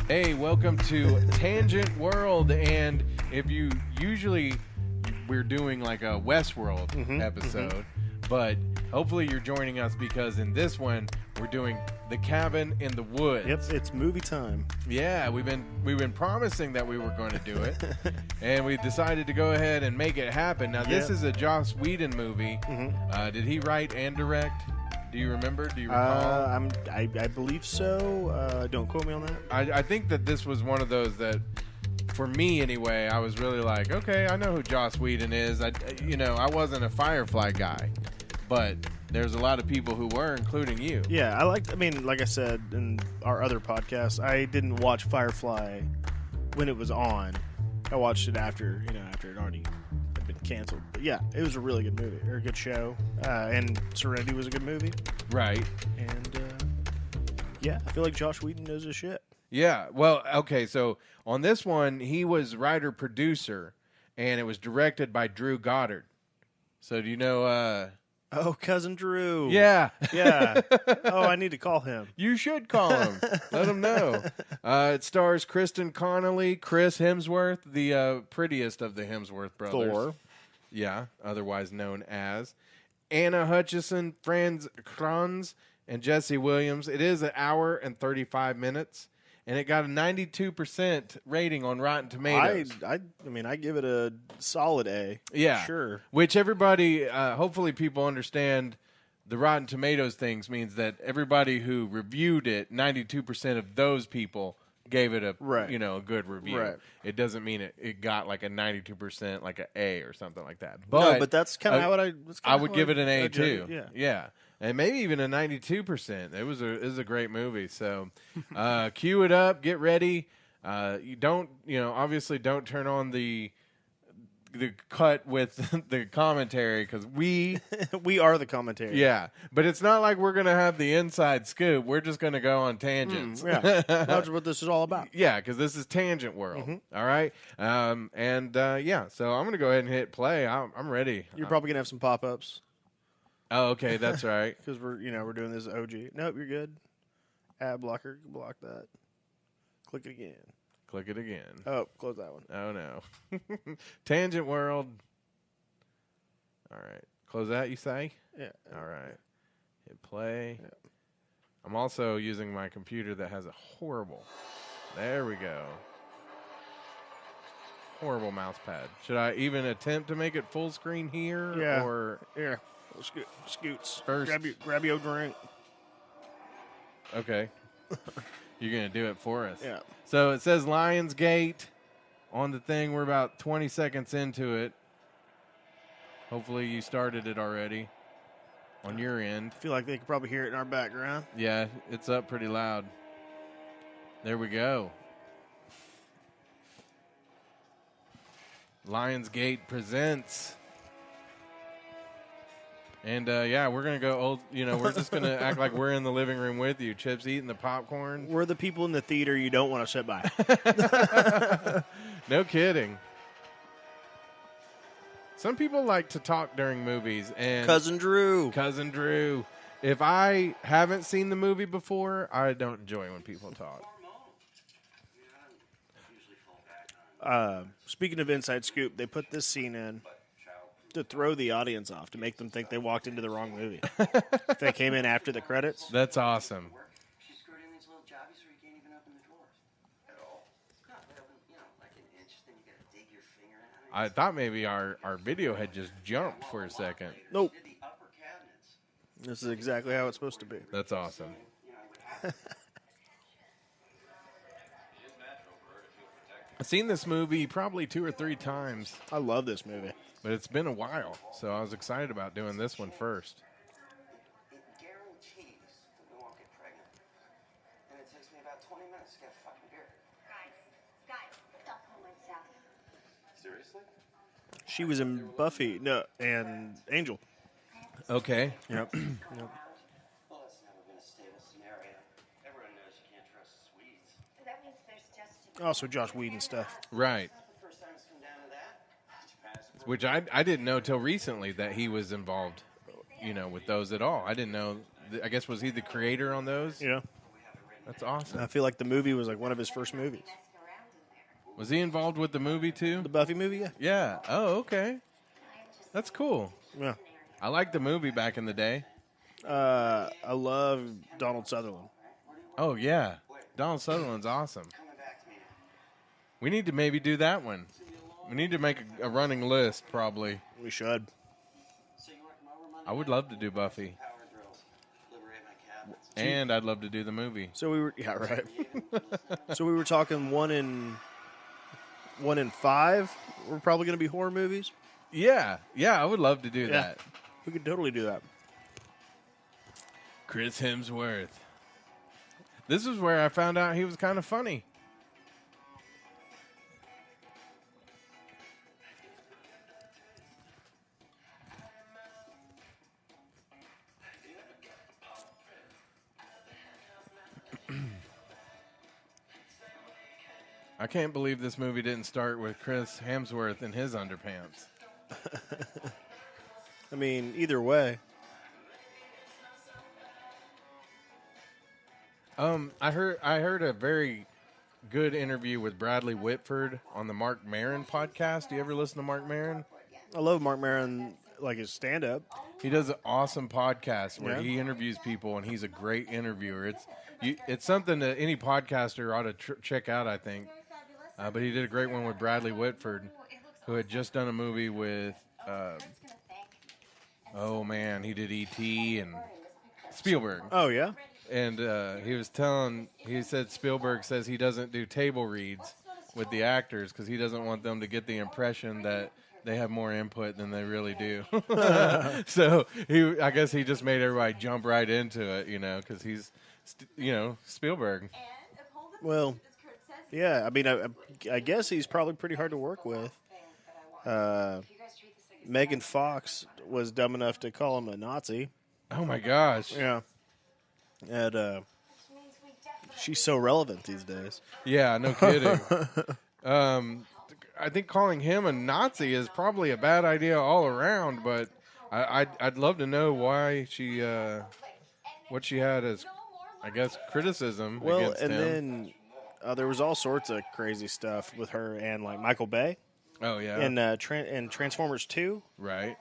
Hey, welcome to Tangent World, and if you usually we're doing like a Westworld episode, but hopefully you're joining us because in this one we're doing The Cabin in the Woods. Yep, it's movie time. Yeah, we've been promising that we were going to do it, and we decided to go ahead and make it happen. Now, this is a Joss Whedon movie. Did he write and direct? Do you remember? Do you recall? I believe so. Don't quote me on that. I think that this was one of those that, for me anyway, I was really like, okay, I know who Joss Whedon is. I wasn't a Firefly guy, but there's a lot of people who were, including you. Yeah, like I said in our other podcast, I didn't watch Firefly when it was on. I watched it after it already had been canceled. But yeah, it was a really good movie, or a good show. And Serenity was a good movie. Right. And yeah, I feel like Joss Whedon knows his shit. Yeah, well, okay, so on this one, he was writer-producer, and it was directed by Drew Goddard. So do you know... Oh, Cousin Drew. Yeah. Yeah. Oh, I need to call him. You should call him. Let him know. It stars Kristen Connolly, Chris Hemsworth, the prettiest of the Hemsworth brothers. Thor. Yeah, otherwise known as. Anna Hutchison, Franz Kranz, and Jesse Williams. It is an hour and 35 minutes. And it got a 92% rating on Rotten Tomatoes. I give it a solid A. Yeah. Sure. Which everybody, hopefully people understand the Rotten Tomatoes things means that everybody who reviewed it, 92% of those people gave it a good review. Right. It doesn't mean it got like a 92%, like an A or something like that. But that's kind of how I would give it an A too. Yeah. Yeah. And maybe even a 92%. It was a great movie. So, cue it up, get ready. Obviously don't turn on the cut with the commentary because we are the commentary. Yeah, but it's not like we're gonna have the inside scoop. We're just gonna go on tangents. That's what this is all about. Yeah, because this is Tangent World. All right, so I'm gonna go ahead and hit play. I'm ready. You're probably gonna have some pop-ups. Oh, okay, that's right. Because we're doing this OG. Nope, you're good. Ad blocker, block that. Click it again. Click it again. Oh, close that one. Oh no. Tangent World. All right, close that. You say? Yeah. All right. Hit play. Yeah. I'm also using my computer that has a horrible. There we go. Horrible mouse pad. Should I even attempt to make it full screen here? Yeah. Or yeah. Scoots. First. Grab your drink. Okay. You're going to do it for us. Yeah. So it says Lionsgate on the thing. We're about 20 seconds into it. Hopefully you started it already on your end. I feel like they could probably hear it in our background. Yeah, it's up pretty loud. There we go. Lionsgate presents. And, we're going to go old, we're just going to act like we're in the living room with you. Chip's eating the popcorn. We're the people in the theater you don't want to sit by. No kidding. Some people like to talk during movies. And Cousin Drew. If I haven't seen the movie before, I don't enjoy when people talk. Speaking of Inside Scoop, they put this scene in to throw the audience off, to make them think they walked into the wrong movie. If they came in after the credits. That's awesome. She's squirting these little jobbies where you can't even open the drawers. At all? No, they open, like an inch, then you gotta dig your finger in. I thought maybe our video had just jumped for a second. Nope. The upper cabinets. This is exactly how it's supposed to be. That's awesome. I've seen this movie probably 2 or 3 times. I love this movie. But it's been a while, so I was excited about doing this one first. It guarantees that we won't get pregnant. And it takes me about 20 minutes to get a fucking beer. Guys, Stockholm went south. Seriously? She was in Buffy, and Angel. Okay. Yep. Well, that's never been a stable scenario. Everyone knows you can't trust Swedes. That means there's just... Also Joss Whedon stuff. Right. It's not the first time it's come down to that. Which I didn't know till recently that he was involved, with those at all. I didn't know. I guess, was he the creator on those? Yeah. We have it written That's awesome. I feel like the movie was like one of his first movies. Was he involved with the movie too? The Buffy movie, yeah. Yeah. Oh, okay. That's cool. Yeah. I liked the movie back in the day. I love Donald Sutherland. Oh, yeah. Donald Sutherland's awesome. We need to maybe do that one. We need to make a running list, probably. We should. I would love to do Buffy. And I'd love to do the movie. So we were, yeah, right. So we were talking 1 in 5. We're probably going to be horror movies. Yeah. Yeah, I would love to do that. We could totally do that. Chris Hemsworth. This is where I found out he was kind of funny. I can't believe this movie didn't start with Chris Hemsworth in his underpants. I mean, either way. I heard a very good interview with Bradley Whitford on the Mark Maron podcast. Do you ever listen to Mark Maron? I love Mark Maron, like his stand-up. He does an awesome podcast where he interviews people, and he's a great interviewer. It's something that any podcaster ought to check out, I think. But he did a great one with Bradley Whitford, who had just done a movie with, he did E.T. and Spielberg. Oh, yeah? And he said Spielberg says he doesn't do table reads with the actors because he doesn't want them to get the impression that they have more input than they really do. So I guess he just made everybody jump right into it, because he's, Spielberg. Well, yeah, I mean, I guess he's probably pretty hard to work with. Megan Fox was dumb enough to call him a Nazi. Oh, my gosh. Yeah. And she's so relevant these days. Yeah, no kidding. I think calling him a Nazi is probably a bad idea all around, but I'd love to know why what she had as, I guess, criticism against him. Well, and then there was all sorts of crazy stuff with her and, like, Michael Bay. Oh, yeah. In Transformers 2. Right.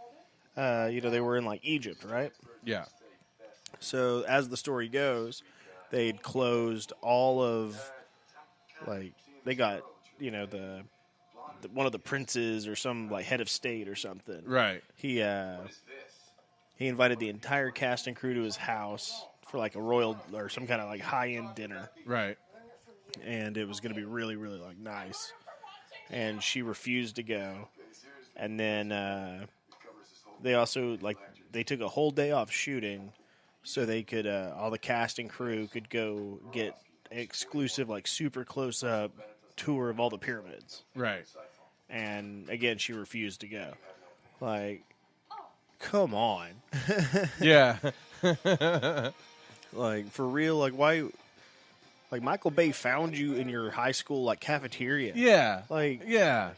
They were in, like, Egypt, right? Yeah. So, as the story goes, they'd closed all of, like, they got, the one of the princes or some, like, head of state or something. Right. He invited the entire cast and crew to his house for, like, a royal or some kind of, like, high-end dinner. Right. And it was going to be really, really, like, nice. And she refused to go. And then they also, like, they took a whole day off shooting so they could, all the cast and crew could go get an exclusive, like, super close-up tour of all the pyramids. Right. And, again, she refused to go. Like, come on. Yeah. Like, for real, like, why... Like, Michael Bay found you in your high school, like, cafeteria. Yeah. Like... Yeah.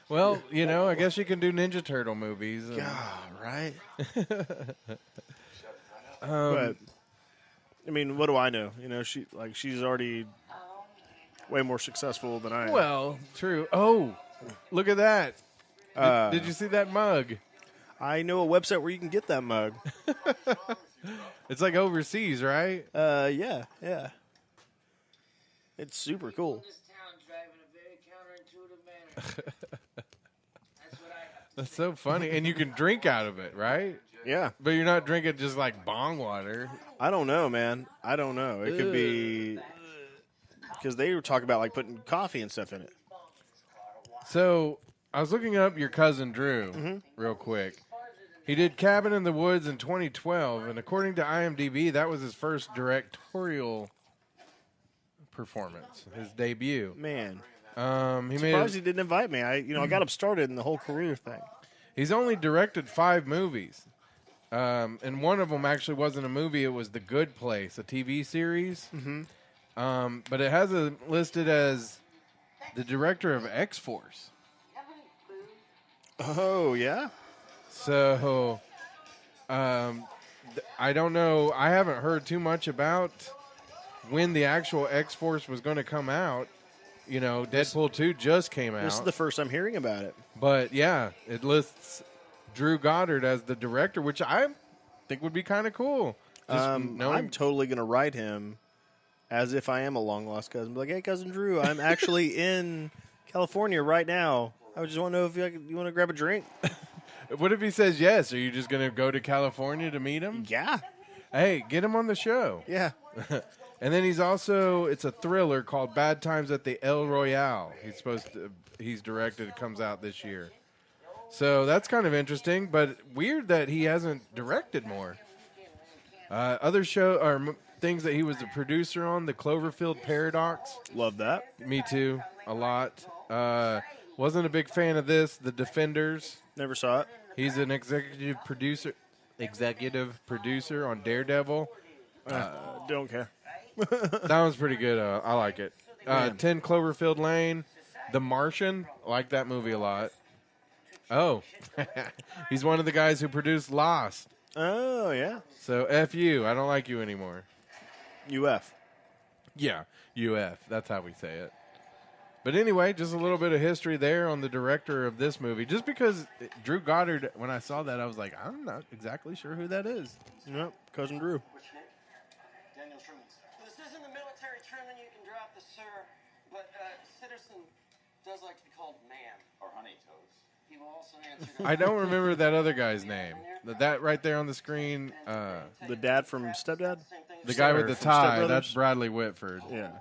Well, I guess you can do Ninja Turtle movies. God, right? But, I mean, what do I know? She's already way more successful than I am. Well, true. Oh, look at that. Did you see that mug? I know a website where you can get that mug. It's like overseas, right? Yeah. It's super cool. That's so funny. And you can drink out of it, right? Yeah. But you're not drinking just like bong water. I don't know, man. I don't know. It could be... Because they were talking about, like, putting coffee and stuff in it. So, I was looking up your cousin Drew real quick. He did Cabin in the Woods in 2012, and according to IMDb, that was his first directorial performance, his debut. Man. He Surprised he didn't invite me. I got him started in the whole career thing. He's only directed 5 movies. And one of them actually wasn't a movie. It was The Good Place, a TV series. Mm-hmm. But it has it listed as the director of X-Force. Oh, yeah? So, I don't know. I haven't heard too much about when the actual X-Force was going to come out. You know, Deadpool 2 just came out. This is the first I'm hearing about it. But, yeah, it lists Drew Goddard as the director, which I think would be kind of cool. I'm totally going to write him as if I am a long-lost cousin. Be like, hey, Cousin Drew, I'm actually in California right now. I just want to know if you want to grab a drink. What if he says yes? Are you just going to go to California to meet him? Yeah. Hey, get him on the show. Yeah. And then it's a thriller called Bad Times at the El Royale. He's directed. It comes out this year. So that's kind of interesting, but weird that he hasn't directed more. Other things that he was the producer on, the Cloverfield Paradox. Love that. Me too, a lot. Wasn't a big fan of this, The Defenders. Never saw it. He's an executive producer on Daredevil. Don't care. That one's pretty good. I like it. 10 Cloverfield Lane, The Martian. I like that movie a lot. Oh, he's one of the guys who produced Lost. Oh, yeah. So F you. I don't like you anymore. UF. Yeah, UF. That's how we say it. But anyway, just a little bit of history there on the director of this movie. Just because Drew Goddard, when I saw that, I was like, I'm not exactly sure who that is. Yep, Cousin Drew. What's your name? Daniel Truman. This isn't the military Truman. You can drop the sir. But Citizen does like to be called man. Or honey toast. He will also answer to I don't remember that other guy's name. That right there on the screen. The dad from Stepdad? The guy with the From Step tie. Brothers? That's Bradley Whitford. Yeah.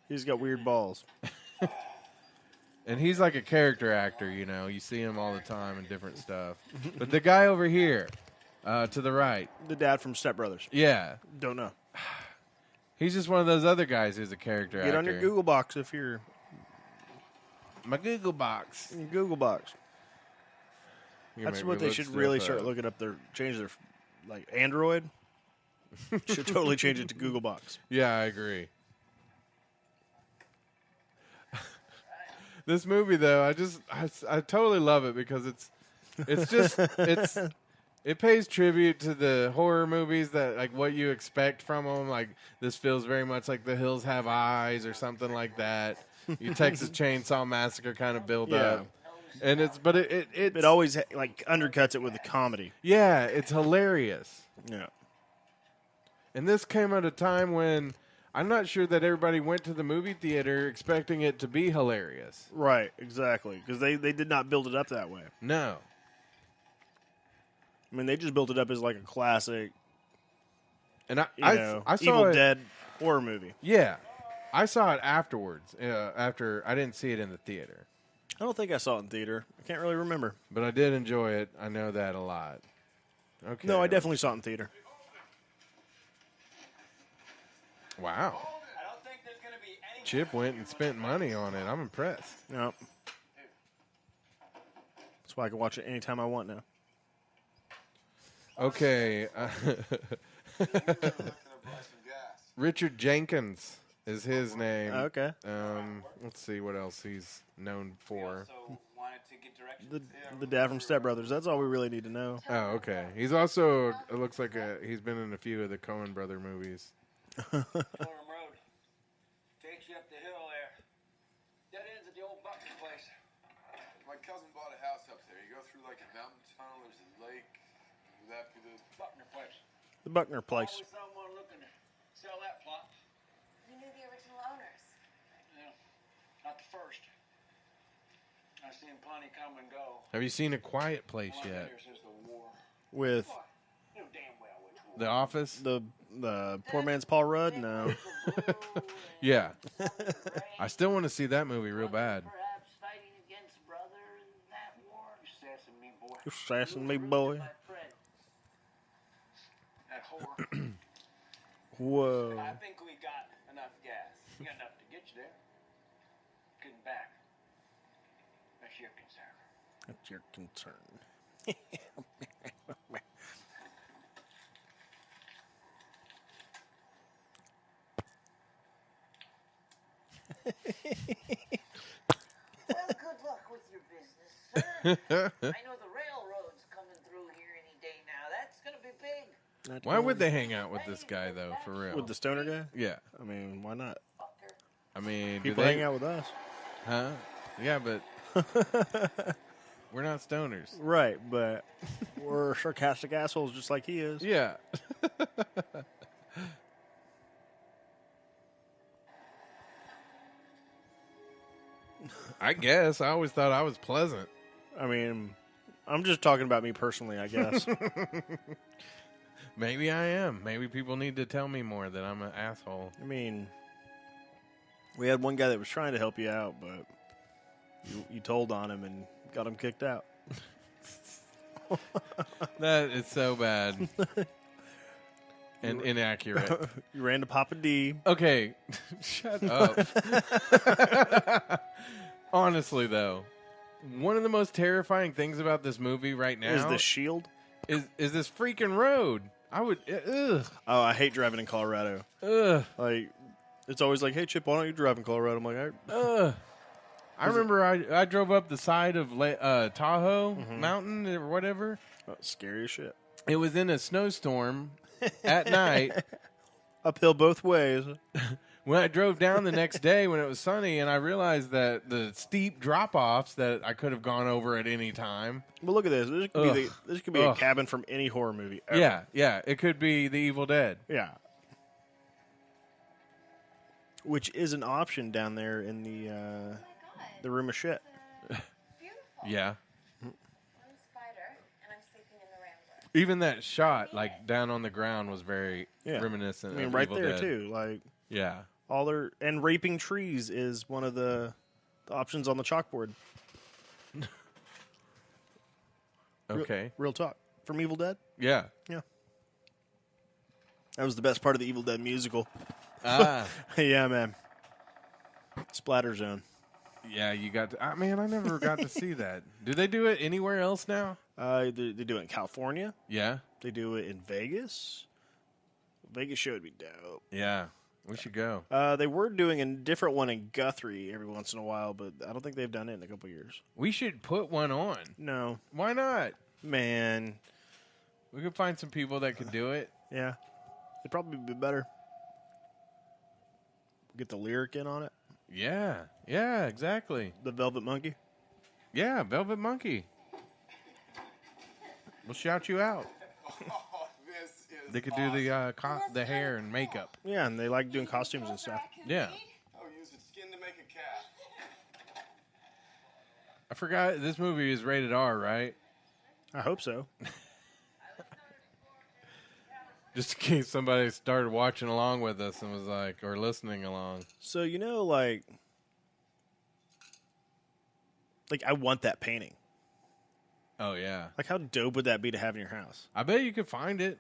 He's got weird balls. And he's like a character actor, you know. You see him all the time in different stuff. But the guy over here, to the right. The dad from Step Brothers. Yeah. Don't know. He's just one of those other guys who's a character actor. Get on your Google box if you're... My Google box. Your Google box. You That's make what me they look should stuff really up. start looking up. Change their, like, Android. Should totally change it to Google Box. Yeah, I agree. This movie, though, I totally love it because it pays tribute to the horror movies that like what you expect from them. Like this feels very much like The Hills Have Eyes or something like that. You Texas Chainsaw Massacre kind of build up, and it always like undercuts it with a comedy. Yeah, it's hilarious. Yeah, and this came at a time when. I'm not sure that everybody went to the movie theater expecting it to be hilarious. Right, exactly. Because they did not build it up that way. No. I mean, they just built it up as like a classic, and I saw Evil Dead horror movie. Yeah. I saw it afterwards, after I didn't see it in the theater. I don't think I saw it in theater. I can't really remember. But I did enjoy it. I know that a lot. Okay. No, I definitely saw it in theater. Wow. Chip went and spent money on it. I'm impressed. Yep. That's why I can watch it anytime I want now. Okay. Richard Jenkins is his name. Okay. Let's see what else he's known for. The dad from Step Brothers. That's all we really need to know. Oh, okay. He's also, it looks like he's been in a few of the Coen Brother movies. Gorham Road takes you up the hill there. Dead ends at the old Buckner place. My cousin bought a house up there. You go through like a mountain tunnel. There's a lake. After the Buckner place. The Buckner place. Always someone looking to sell that plot. You knew the original owners. Yeah, not the first. I've seen plenty come and go. Have you seen A Quiet Place All I've yet? been here since the war. With You know damn well which war. The Office? the poor man's Paul Rudd? No. Yeah. I still want to see that movie real bad. Perhaps fighting against brother in that war. You're sassing me, boy. You're sassing me, boy. That Fred. That whore. Whoa. I think we got enough gas. We got enough to get you there. Getting back. That's your concern. That's your concern. Well, good luck with your business, sir. I know the railroad's coming through here any day now. That's going to be big. Why would they hang out with this guy, though, for real? With the stoner guy? Yeah. I mean, why not? I mean, people hang out with us. Huh? Yeah, but we're not stoners. Right, but we're sarcastic assholes just like he is. Yeah. I guess. I always thought I was pleasant. I mean, I'm just talking about me personally, I guess. Maybe I am. Maybe people need to tell me more that I'm an asshole. I mean, we had one guy that was trying to help you out, but you told on him and got him kicked out. That is so bad. And inaccurate. You ran to Papa D. Okay. Shut up. Honestly, though, one of the most terrifying things about this movie right now Is the shield? Is this freaking road. I would... Ugh. Oh, I hate driving in Colorado. Ugh. Like, it's always like, hey, Chip, why don't you drive in Colorado? I'm like, all right. Ugh. I remember I drove up the side of Tahoe Mountain or whatever. Oh, scary as shit. It was in a snowstorm at night. Uphill both ways. When I drove down the next day when it was sunny, and I realized that the steep drop-offs that I could have gone over at any time. But look at this. This could be a cabin from any horror movie ever. Yeah. It could be The Evil Dead. Yeah. Which is an option down there in the room of shit. Yeah. I'm a spider, and I'm sleeping in the Rambler. Even that shot, like, down on the ground was very reminiscent of right Evil there, Dead. too. Like, yeah. and raping trees is one of the options on the chalkboard. Okay. Real talk. From Evil Dead? Yeah. Yeah. That was the best part of the Evil Dead musical. Ah. Yeah, man. Splatter Zone. Yeah, you got to... man, I never got to see that. Do they do it anywhere else now? They do it in California. Yeah. They do it in Vegas. Vegas show would be dope. Yeah. We should go. They were doing a different one in Guthrie every once in a while, but I don't think they've done it in a couple years. We should put one on. No. Why not? Man. We could find some people that could do it. Yeah. It'd probably be better. Get the lyric in on it. Yeah. Yeah, exactly. The Velvet Monkey. Yeah, Velvet Monkey. We'll shout you out. They could do the hair and makeup. Yeah, and they like doing costumes and stuff. Yeah. Oh, use its skin to make a cat. I forgot this movie is rated R, right? I hope so. Just in case somebody started watching along with us and was like, or listening along. So, like I want that painting. Oh, yeah. Like, how dope would that be to have in your house? I bet you could find it.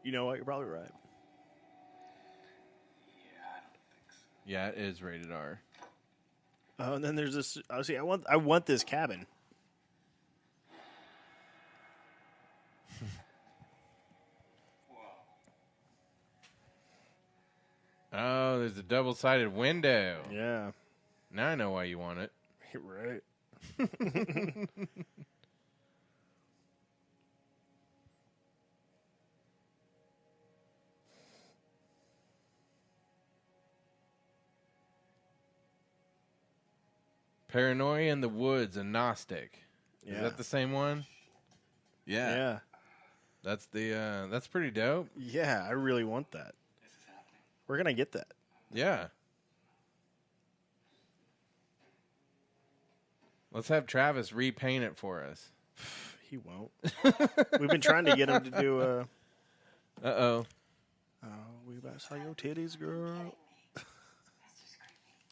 You know what? You're probably right. Yeah, I don't think so. Yeah, it is rated R. Oh, and then there's this. See, I want this cabin. Oh, there's a double-sided window. Yeah. Now I know why you want it. You're right. Paranoia in the Woods, a Gnostic. Yeah. Is that the same one? Yeah. Yeah. That's that's pretty dope. Yeah, I really want that. This is happening. Where can I get that? Yeah. Let's have Travis repaint it for us. He won't. We've been trying to get him to do Uh-oh. we about saw your titties, girl.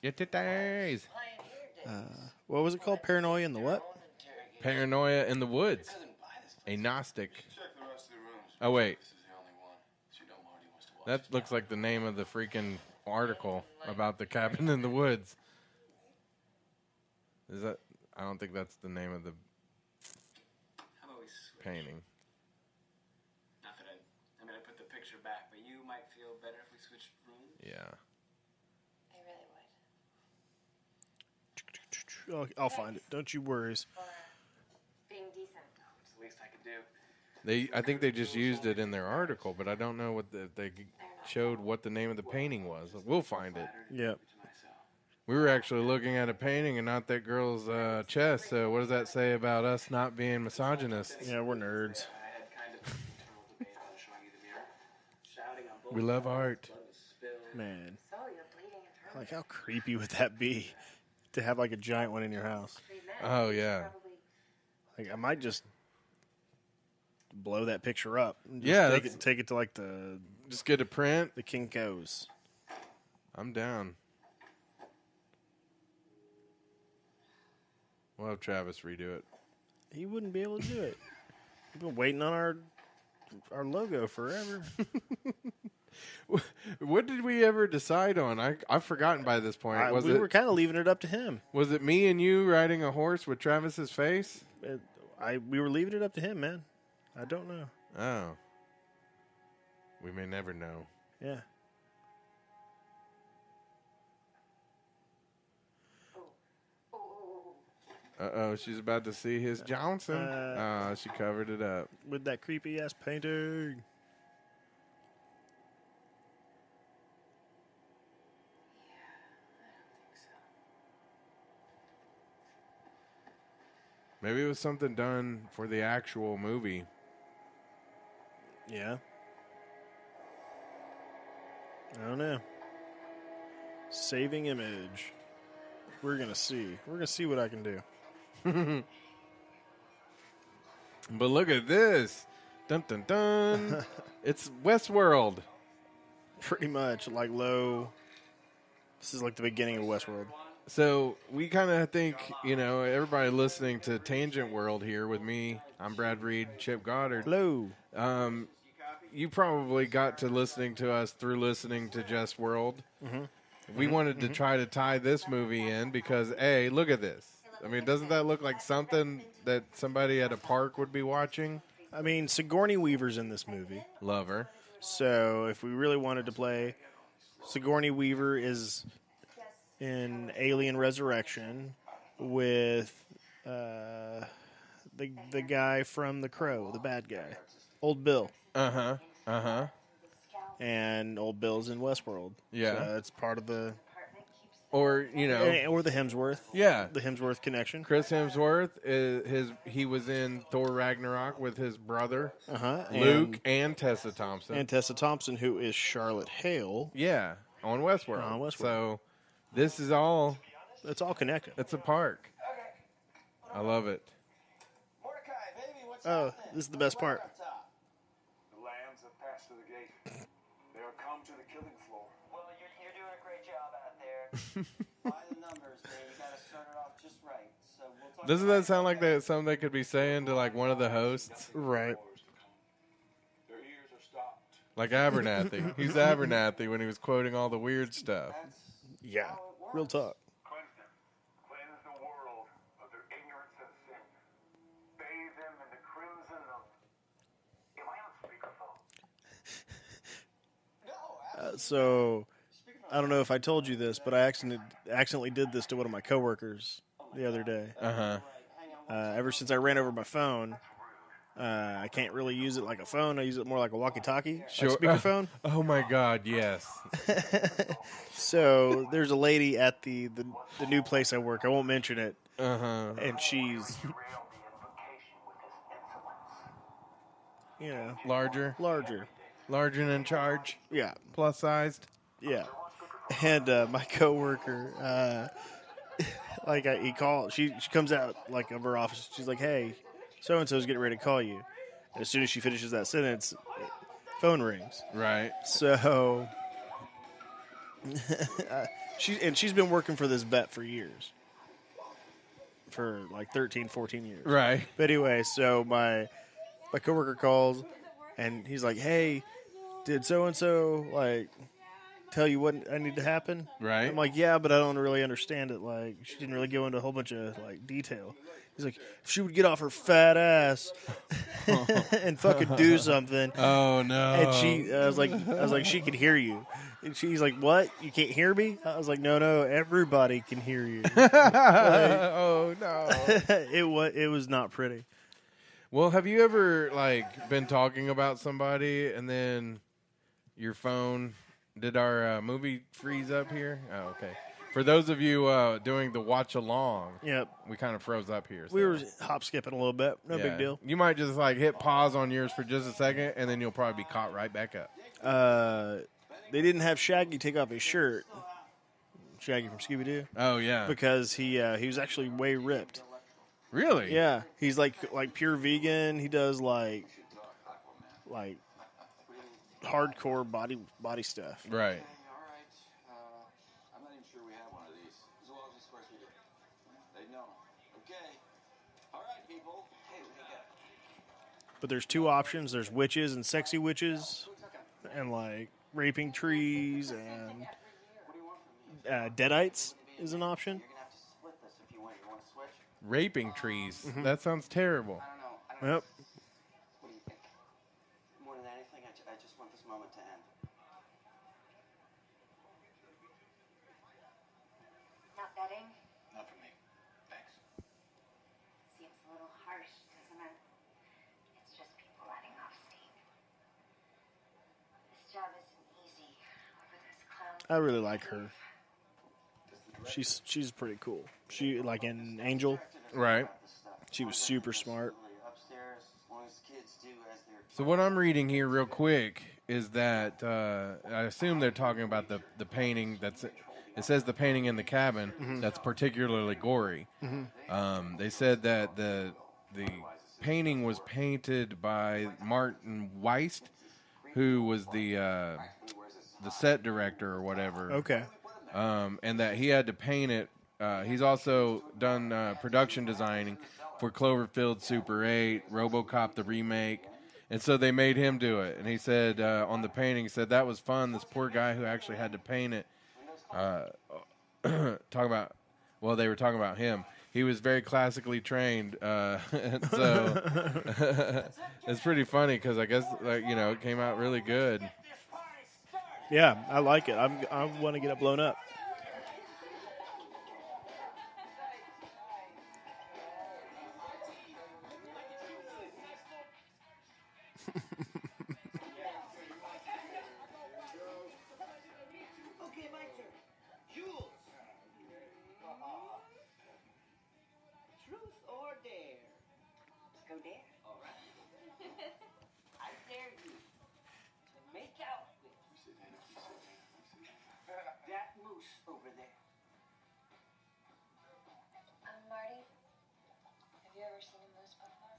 Get the days. What was it called? Paranoia in the what? Paranoia in the Woods. A Gnostic. Check the rest of the rooms. Oh, wait. This is the only one. So you know Marty wants to watch. That looks like the name of the freaking article about the cabin in the woods. Is that... I don't think that's the name of the How about we switch? painting. Not that I mean, I put the picture back, but you might feel better if we switched rooms. Yeah. I really would. I'll find it. Don't you worry. For being decent. It's the least I could do. I think they just used it in their article, but I don't know what they showed what the name of the painting was. We'll find it. Yep. We were actually looking at a painting and not that girl's chest. So what does that say about us not being misogynists? Yeah, we're nerds. We love art. Man. Like, how creepy would that be to have like a giant one in your house? Oh yeah. Like, I might just blow that picture up. And just Yeah, take it to like the just get a print. The Kinko's. I'm down. We'll have Travis redo it. He wouldn't be able to do it. We've been waiting on our logo forever. What did we ever decide on? I've forgotten by this point. We were kind of leaving it up to him. Was it me and you riding a horse with Travis's face? We were leaving it up to him, man. I don't know. Oh. We may never know. Yeah. Uh-oh, she's about to see his Johnson. She covered it up. With that creepy-ass painting. Maybe it was something done for the actual movie. Yeah. I don't know. Saving image. We're going to see. We're going to see what I can do. But look at this. Dun, dun, dun. It's Westworld. Pretty much. Like low. This is like the beginning of Westworld. So we kind of think, everybody listening to TangentWorld here with me, I'm Brad Reed, Chip Goddard. Hello. You probably got to listening to us through listening to jestworld. Mm-hmm. We wanted to try to tie this movie in because, A, look at this. I mean, doesn't that look like something that somebody at a park would be watching? I mean, Sigourney Weaver's in this movie. Love her. So if we really wanted to play, Sigourney Weaver is in Alien Resurrection with the guy from The Crow, the bad guy, Old Bill. And Old Bill's in Westworld. Yeah, so that's part of the, or the Hemsworth. Yeah, the Hemsworth connection. Chris Hemsworth he was in Thor Ragnarok with his brother Luke and Tessa Thompson, who is Charlotte Hale. Yeah, on Westworld. So. This is all... It's all connected. It's a park. I love it. Oh, this is the best part. The lambs have passed through the gate. They are come to the killing floor. Well, you're doing a great job out there. By the numbers, man. You got to start it off just right. So we'll talk. Doesn't that sound like something they could be saying to like one of the hosts? Right. Their ears are stopped. Like Abernathy. He's Abernathy when he was quoting all the weird stuff. Yeah, real talk. Cleanse them. Cleanse the world of their ignorance and sin. Bathe them in the crimson of... Am I on speakerphone? So, I don't know if I told you this, but I accidentally did this to one of my coworkers the other day. Ever since I ran over my phone, I can't really use it like a phone. I use it more like a walkie-talkie, sure. Like speakerphone. Oh my God, yes. So there's a lady at the new place I work. I won't mention it. And she's, larger and in charge. Yeah, plus sized. Yeah, and my coworker, he called. She comes out like of her office. She's like, "Hey, so and so's getting ready to call you." And as soon as she finishes that sentence, phone rings. Right. So she's been working for this vet for years. For like 13, 14 years. Right. But anyway, so my coworker calls and he's like, "Hey, did so and so like tell you what I need to happen?" Right. I'm like, "Yeah, but I don't really understand it. Like, she didn't really go into a whole bunch of like detail." He's like, "If she would get off her fat ass and fucking do something." Oh no! And I was like, "She can hear you." And she's like, "What? You can't hear me?" I was like, "No, everybody can hear you." Oh no! It was not pretty. Well, have you ever like been talking about somebody and then your phone? Did our movie freeze up here? Oh, okay. For those of you doing the watch along, Yep. we kind of froze up here. We so. were hop skipping a little bit. No big deal. You might just like hit pause on yours for just a second, and then you'll probably be caught right back up. They didn't have Shaggy take off his shirt. Shaggy from Scooby-Doo. Oh yeah, Because he was actually way ripped. really? Yeah, he's like pure vegan. He does like hardcore body stuff. Right. All right. I'm not even sure we have one of these. As well as, of course, we do. They know. Okay. All right, people. Hey, what do you got? But there's two options. There's witches and sexy witches, and like raping trees and deadites is an option. You're gonna have to split this if you want. You want to switch? Raping trees. That sounds terrible. I don't know. Yep. What do you think? More than anything, I just want this moment to end. Not betting Not for me. Thanks. seems a little harsh, doesn't it? It's just people letting off steam. This job isn't easy over this clown. I really like her. She's pretty cool. She like in Angel, Right. she was super smart. Upstairs, as long as kids do as they're So what I'm reading here, real quick, is that I assume they're talking about the painting that's. It says the painting in the cabin that's particularly gory. They said that the painting was painted by Martin Weist, who was the set director or whatever. Okay. And that he had to paint it. He's also done production designing for Cloverfield Super 8, RoboCop the remake, and so they made him do it. And he said on the painting, he said that was fun. This poor guy who actually had to paint it. They were talking about him. He was very classically trained, and so it's pretty funny because I guess it came out really good. Yeah, I like it. I want to get it blown up. Okay, my turn. Jules. Truth or dare? Let's go dare. All right. I dare you to make out with that moose over there. Marty, have you ever seen a moose before?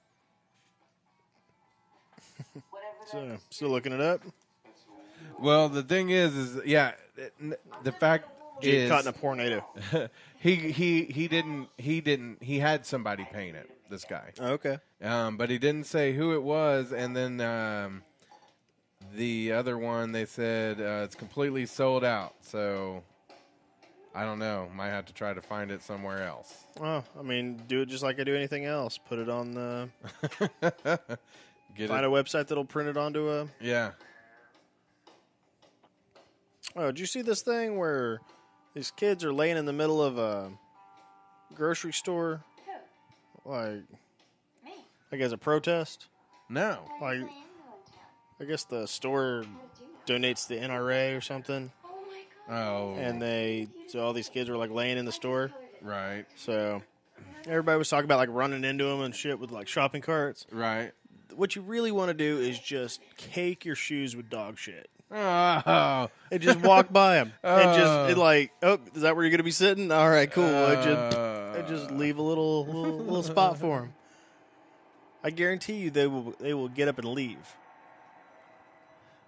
Whatever that is. Still looking it up. Well, the thing is the fact Jake is caught in a tornado. he had somebody paint it. This guy. Okay. But he didn't say who it was, and then the other one they said it's completely sold out. So I don't know. Might have to try to find it somewhere else. Well, I mean, do it just like I do anything else. Put it on the find a website that'll print it onto a. Yeah. Oh, did you see this thing where these kids are laying in the middle of a grocery store, like as a protest? No. Like, I guess the store donates to the NRA or something. Oh. And so all these kids were like laying in the store. Right. So everybody was talking about like running into them and shit with like shopping carts. Right. What you really want to do is just cake your shoes with dog shit. Oh. And just walk by them. And just is that where you're going to be sitting? All right, cool. And just leave a little spot for them. I guarantee you they will get up and leave.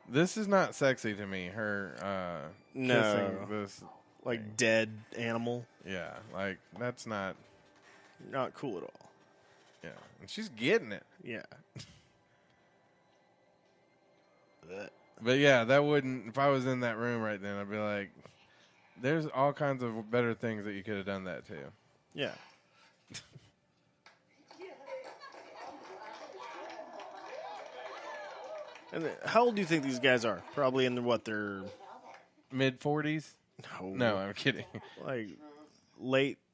This is not sexy to me. Her kissing this dead animal. Yeah, like that's not cool at all. Yeah, and she's getting it. Yeah. But yeah, that wouldn't. If I was in that room right then, I'd be like, "There's all kinds of better things that you could have done that to." Yeah. And how old do you think these guys are? Probably in their mid-40s? No, I'm kidding. Like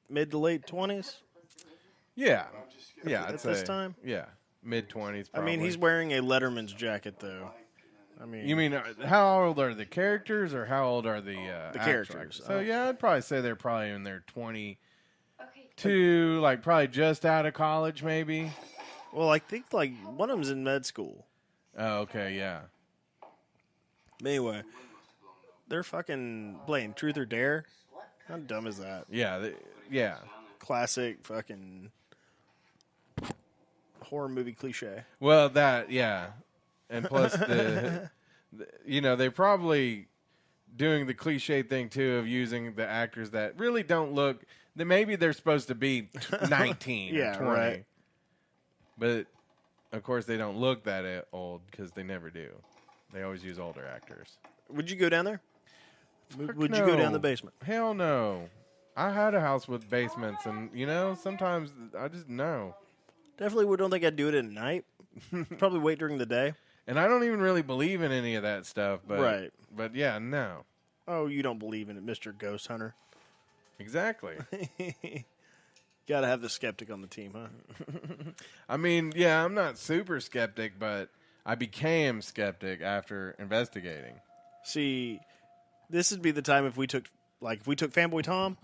mid to late 20s? Yeah, yeah. At this time? Yeah. mid-20s. I mean, he's wearing a Letterman's jacket, though. I mean, you mean how old are the characters, or how old are the characters? So yeah, I'd probably say they're probably in their 22, like probably just out of college, maybe. Well, I think like one of them's in med school. Oh, okay, yeah. Anyway, they're fucking playing Truth or Dare. How dumb is that? Yeah, yeah. Classic fucking horror movie cliche. Well, yeah. And plus the they're probably doing the cliche thing too of using the actors that really don't look. Maybe they're supposed to be 19 yeah, or 20, right. But of course they don't look that old because they never do. They always use older actors. Would you go down there? Would you no. go down the basement? Hell no. I had a house with basements, and sometimes I just no. Definitely don't think I'd do it at night. Probably wait during the day. And I don't even really believe in any of that stuff. But, right. But yeah, no. Oh, you don't believe in it, Mr. Ghost Hunter. Exactly. Got to have the skeptic on the team, huh? I mean, yeah, I'm not super skeptic, but I became skeptic after investigating. See, this would be the time if we took Fanboy Tom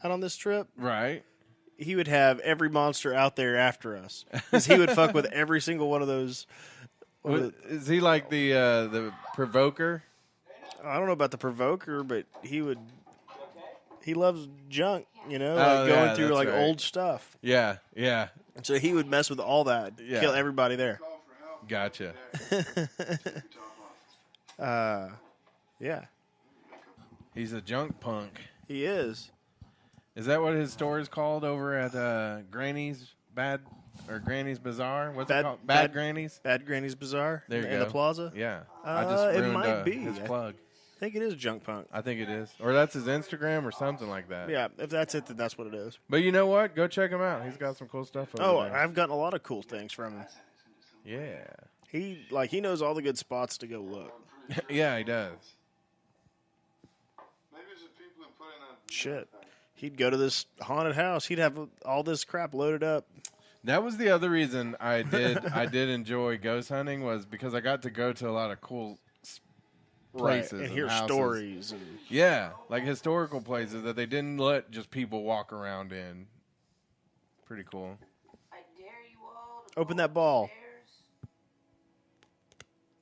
out on this trip. Right. He would have every monster out there after us. Because he would fuck with every single one of those. Is he like the provoker? I don't know about the provoker, but he loves junk, going going through like old stuff. Yeah, yeah. So he would mess with all that, kill everybody there. Gotcha. Yeah. He's a junk punk. He is. Is that what his store is called over at Granny's Granny's Bazaar? What's it called? Bad Granny's? Bad Granny's Bazaar? There you go. In the plaza? Yeah. I just ruined it might be. his plug. I think it is Junk Punk. I think it is. Or that's his Instagram or something like that. Yeah, if that's it, then that's what it is. But you know what? Go check him out. He's got some cool stuff over there. I've gotten a lot of cool things from him. Yeah. He knows all the good spots to go look. Yeah, he does. Shit. He'd go to this haunted house. He'd have all this crap loaded up. That was the other reason I did enjoy ghost hunting, was because I got to go to a lot of cool places and hear houses. stories. Yeah, like historical places that they didn't let just people walk around in. Pretty cool. I dare you all to open that ball.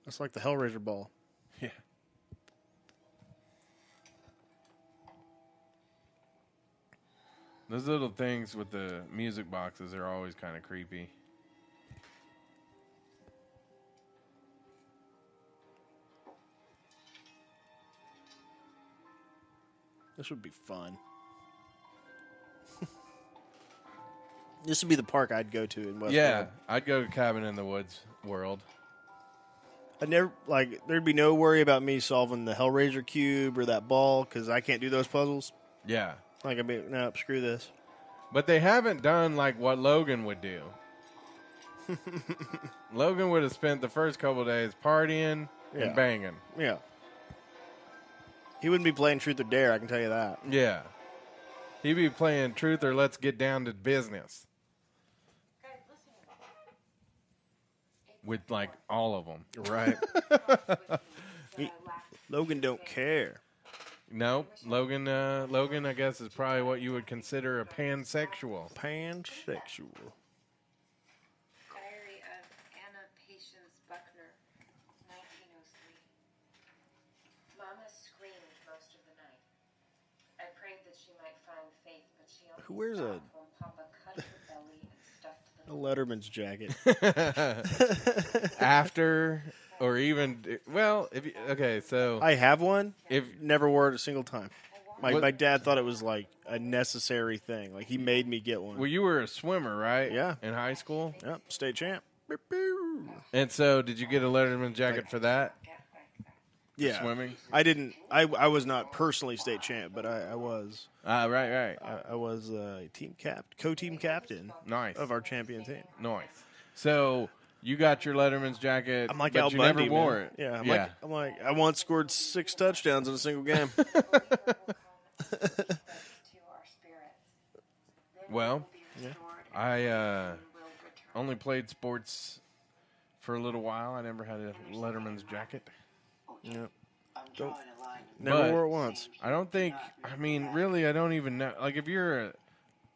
That's like the Hellraiser ball. Yeah. Those little things with the music boxes are always kind of creepy. This would be fun. This would be the park I'd go to in Westworld. Yeah, I'd go to Cabin in the Woods world. I'd never, there'd be no worry about me solving the Hellraiser cube or that ball, because I can't do those puzzles. Yeah. I'd be, no, screw this. But they haven't done like what Logan would do. Logan would have spent the first couple of days partying and banging. Yeah. He wouldn't be playing Truth or Dare, I can tell you that. Yeah. He'd be playing Truth or Let's Get Down to Business. With like all of them. Right. Logan don't care. Nope. Logan, I guess, is probably what you would consider a pansexual. Pansexual. Diary of Anna Patience Buckner, 1903. Mama screamed most of the night. I prayed that she might find faith, but she only Who wears a stopped when Papa cut her belly and stuffed the Letterman's jacket? After, or even, well, so I have one. If never wore it a single time. My dad thought it was like a necessary thing. Like he made me get one. Well, you were a swimmer, right? Yeah. In high school? Yep, state champ. And so, did you get a Letterman jacket for that? Yeah. Swimming? I didn't. I was not personally state champ, but I was. Right. I was co-team captain. Nice. Of our champion team. Nice. So you got your Letterman's jacket, I'm like but Al you Bundy, never wore man. it. Yeah. I'm like I once scored 6 touchdowns in a single game. Well, only played sports for a little while. I never had a Letterman's jacket. Yep. I'm drawing a line. Never wore it once. I don't think. I mean, really, I don't even know. Like, if you're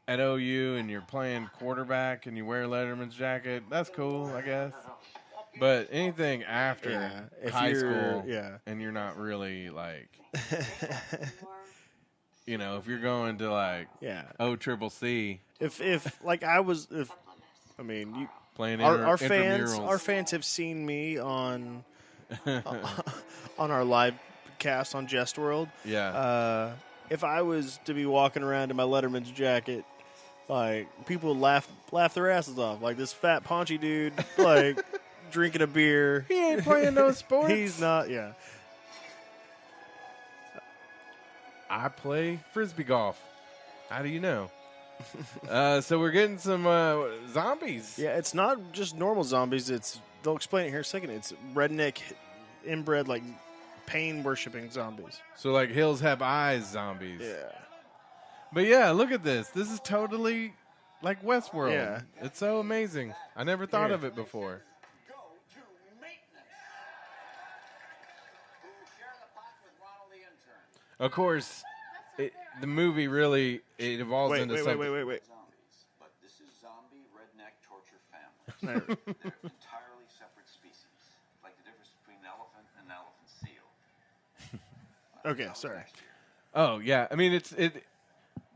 at OU and you're playing quarterback and you wear a Letterman's jacket, that's cool, I guess. But anything after high school, and you're not really like, you know, if you're going to like, OCCC, if like I was, I mean, you playing our intramurals. fans have seen me on on our live cast on JustWorld. Yeah. If I was to be walking around in my Letterman's jacket, like, people would laugh their asses off. Like, this fat paunchy dude, like, drinking a beer. He ain't playing no sports. He's not. Yeah. I play frisbee golf. How do you know? So we're getting some zombies. Yeah, it's not just normal zombies. They'll explain it here in a second. It's redneck, inbred, like, pain-worshipping zombies. So, like, Hills Have Eyes zombies. Yeah. But, yeah, look at this. This is totally like Westworld. Yeah. It's so amazing. I never thought of it before. Go to maintenance. Who share the pot with Ronald the intern. Of course, the movie really it evolves Wait. into something. Zombies, but this is zombie redneck torture families. They're entirely separate species, like the difference between an elephant and an elephant seal. Okay, sorry. Oh yeah, I mean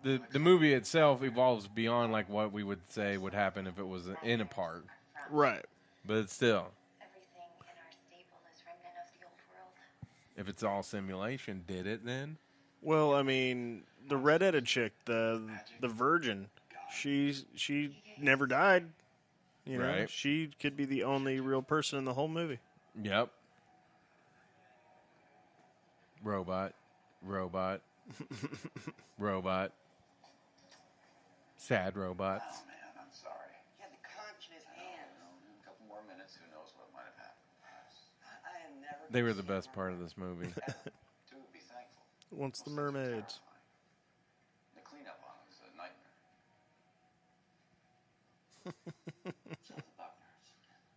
the movie itself evolves beyond like what we would say would happen if it was in a park, Right. but it's still, Everything in our stable is remnant of the old world. if it's all simulation, did it then? Well, I mean, the red-headed chick, the virgin, she never died. You know, Right. she could be the only real person in the whole movie. Yep. Robot. Sad robots. Oh man, I'm sorry. He had the conch in his hands. A couple more minutes, who knows what might have happened. I am never. They were the best part of this movie. Two would be thankful. Once the mermaids. The cleanup on them is a nightmare. So the Buckners.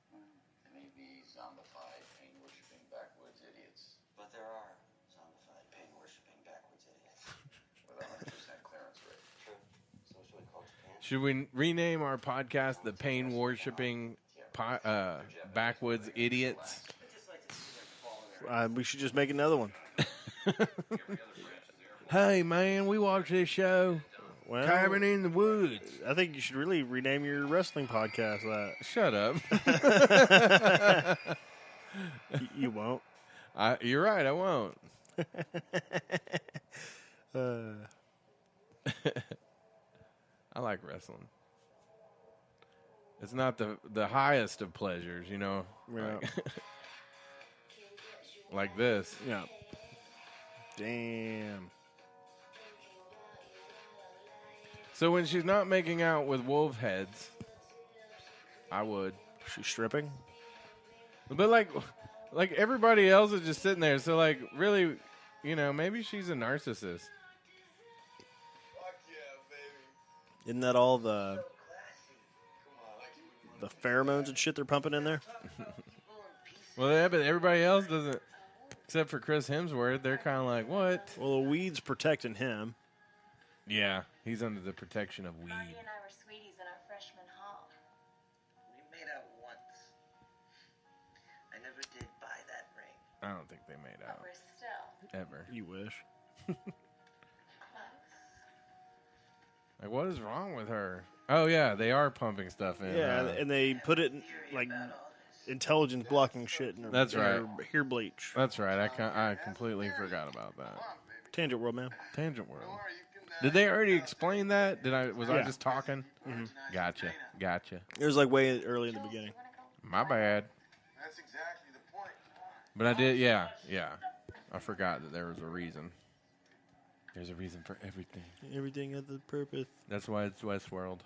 They may be zombified, pain-worshipping backwoods idiots But there are zombified, pain-worshipping backwoods idiots. with a 100% clearance rate. True. So should we call Japan? Should we rename our podcast the Pain Worshipping Backwoods Idiots? We should just make another one. Hey man, we watched this show, Well, Cabin in the Woods. I think you should really rename your wrestling podcast that. Shut up. You won't. You're right, I won't. I like wrestling. It's not the highest of pleasures, you know. Yeah. Like this. Yeah. Damn. So when she's not making out with wolf heads, I would. She's stripping? But like everybody else is just sitting there. So like really, you know, maybe she's a narcissist. Fuck yeah, baby. Isn't that all the pheromones and shit they're pumping in there? Well, yeah, but everybody else doesn't, except for Chris Hemsworth. They're kind of like, what? Well, the weed's protecting him. Yeah, he's under the protection of weed. Marty and I were sweeties in our freshman hall. We made out once. I never did buy that ring. I don't think they made But out we're still ever. You wish. close. Like, what is wrong with her? Oh yeah, they are pumping stuff in. Yeah, and they put it in, like, intelligence blocking shit in her, That's in right. her hair bleach. That's right. I completely forgot about that. Tangent World, man. Tangent World. Did they already explain that? Was I Yeah. just talking? Mm-hmm. Gotcha. It was like way early in the beginning. My bad. That's exactly the point. But I did. Yeah. I forgot that there was a reason. There's a reason for everything. Everything has a purpose. That's why it's Westworld.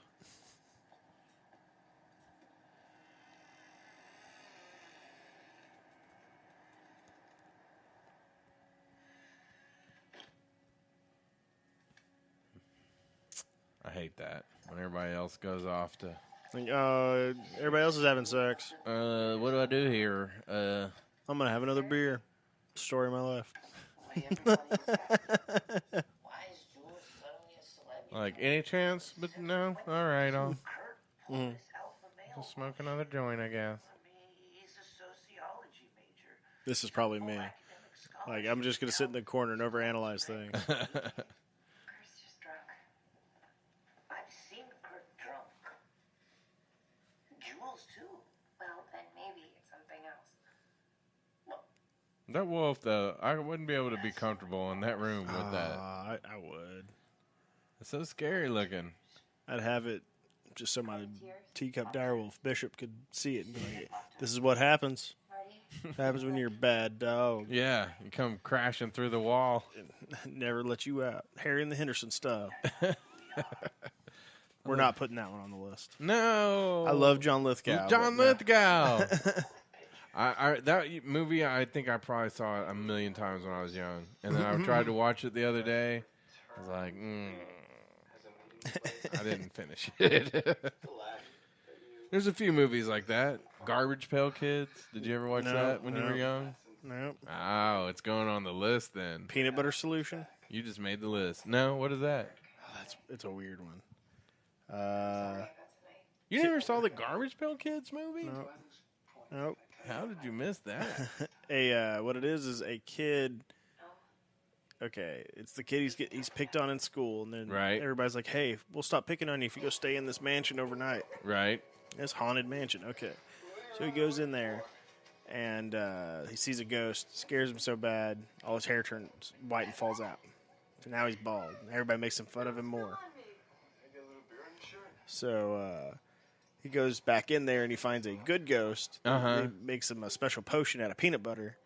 I hate that when everybody else goes off to Everybody else is having sex. What do I do here? I'm gonna have another beer. Story of my life. Like, any chance? But no. All right, I'll smoke another joint, I guess. This is probably me. Like, I'm just gonna sit in the corner and overanalyze things. Kurt's just drunk. I've seen Kurt drunk. Jules, too. Well, then maybe it's something else. That wolf, though, I wouldn't be able to be comfortable in that room with that. I would. It's so scary looking. I'd have it just so my teacup direwolf bishop could see it and be like, this is what happens. What happens when you're a bad dog. Yeah, you come crashing through the wall. Never let you out. Harry and the Henderson style. We're not putting that one on the list. No. I love John Lithgow. John Lithgow. That movie, I think I probably saw it a million times when I was young. And then I tried to watch it the other day. I was like, I didn't finish it. There's a few movies like that. Garbage Pail Kids. Did you ever watch that when you were young? Nope. Oh, it's going on the list then. Peanut Butter Solution? You just made the list. No, what is that? It's a weird one. You never saw the Garbage Pail Kids movie? Nope. How did you miss that? What it is a kid. Okay, it's the kid he's picked on in school, and then everybody's like, "Hey, we'll stop picking on you if you go stay in this mansion overnight." Right. This haunted mansion. Okay, so he goes in there, and he sees a ghost. Scares him so bad, all his hair turns white and falls out. So now he's bald. Everybody makes fun of him more. So he goes back in there and he finds a good ghost. He makes him a special potion out of peanut butter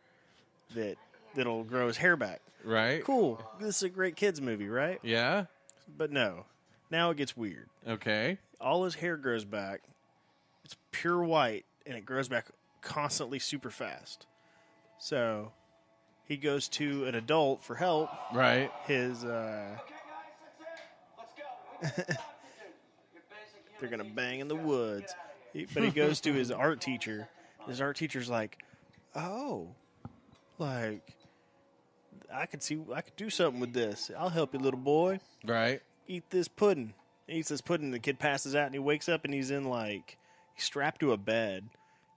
that'll grow his hair back. Right. Cool. This is a great kids movie, right? Yeah. But no. Now it gets weird. Okay. All his hair grows back. It's pure white, and it grows back constantly super fast. So he goes to an adult for help. Right. His Okay, guys, that's it. Let's go. they're gonna bang in the woods. But he goes to his art teacher. His art teacher's like, "Oh, like I could do something with this. I'll help you, little boy. Right. Eat this pudding." He eats this pudding. The kid passes out, and he wakes up, and he's strapped to a bed.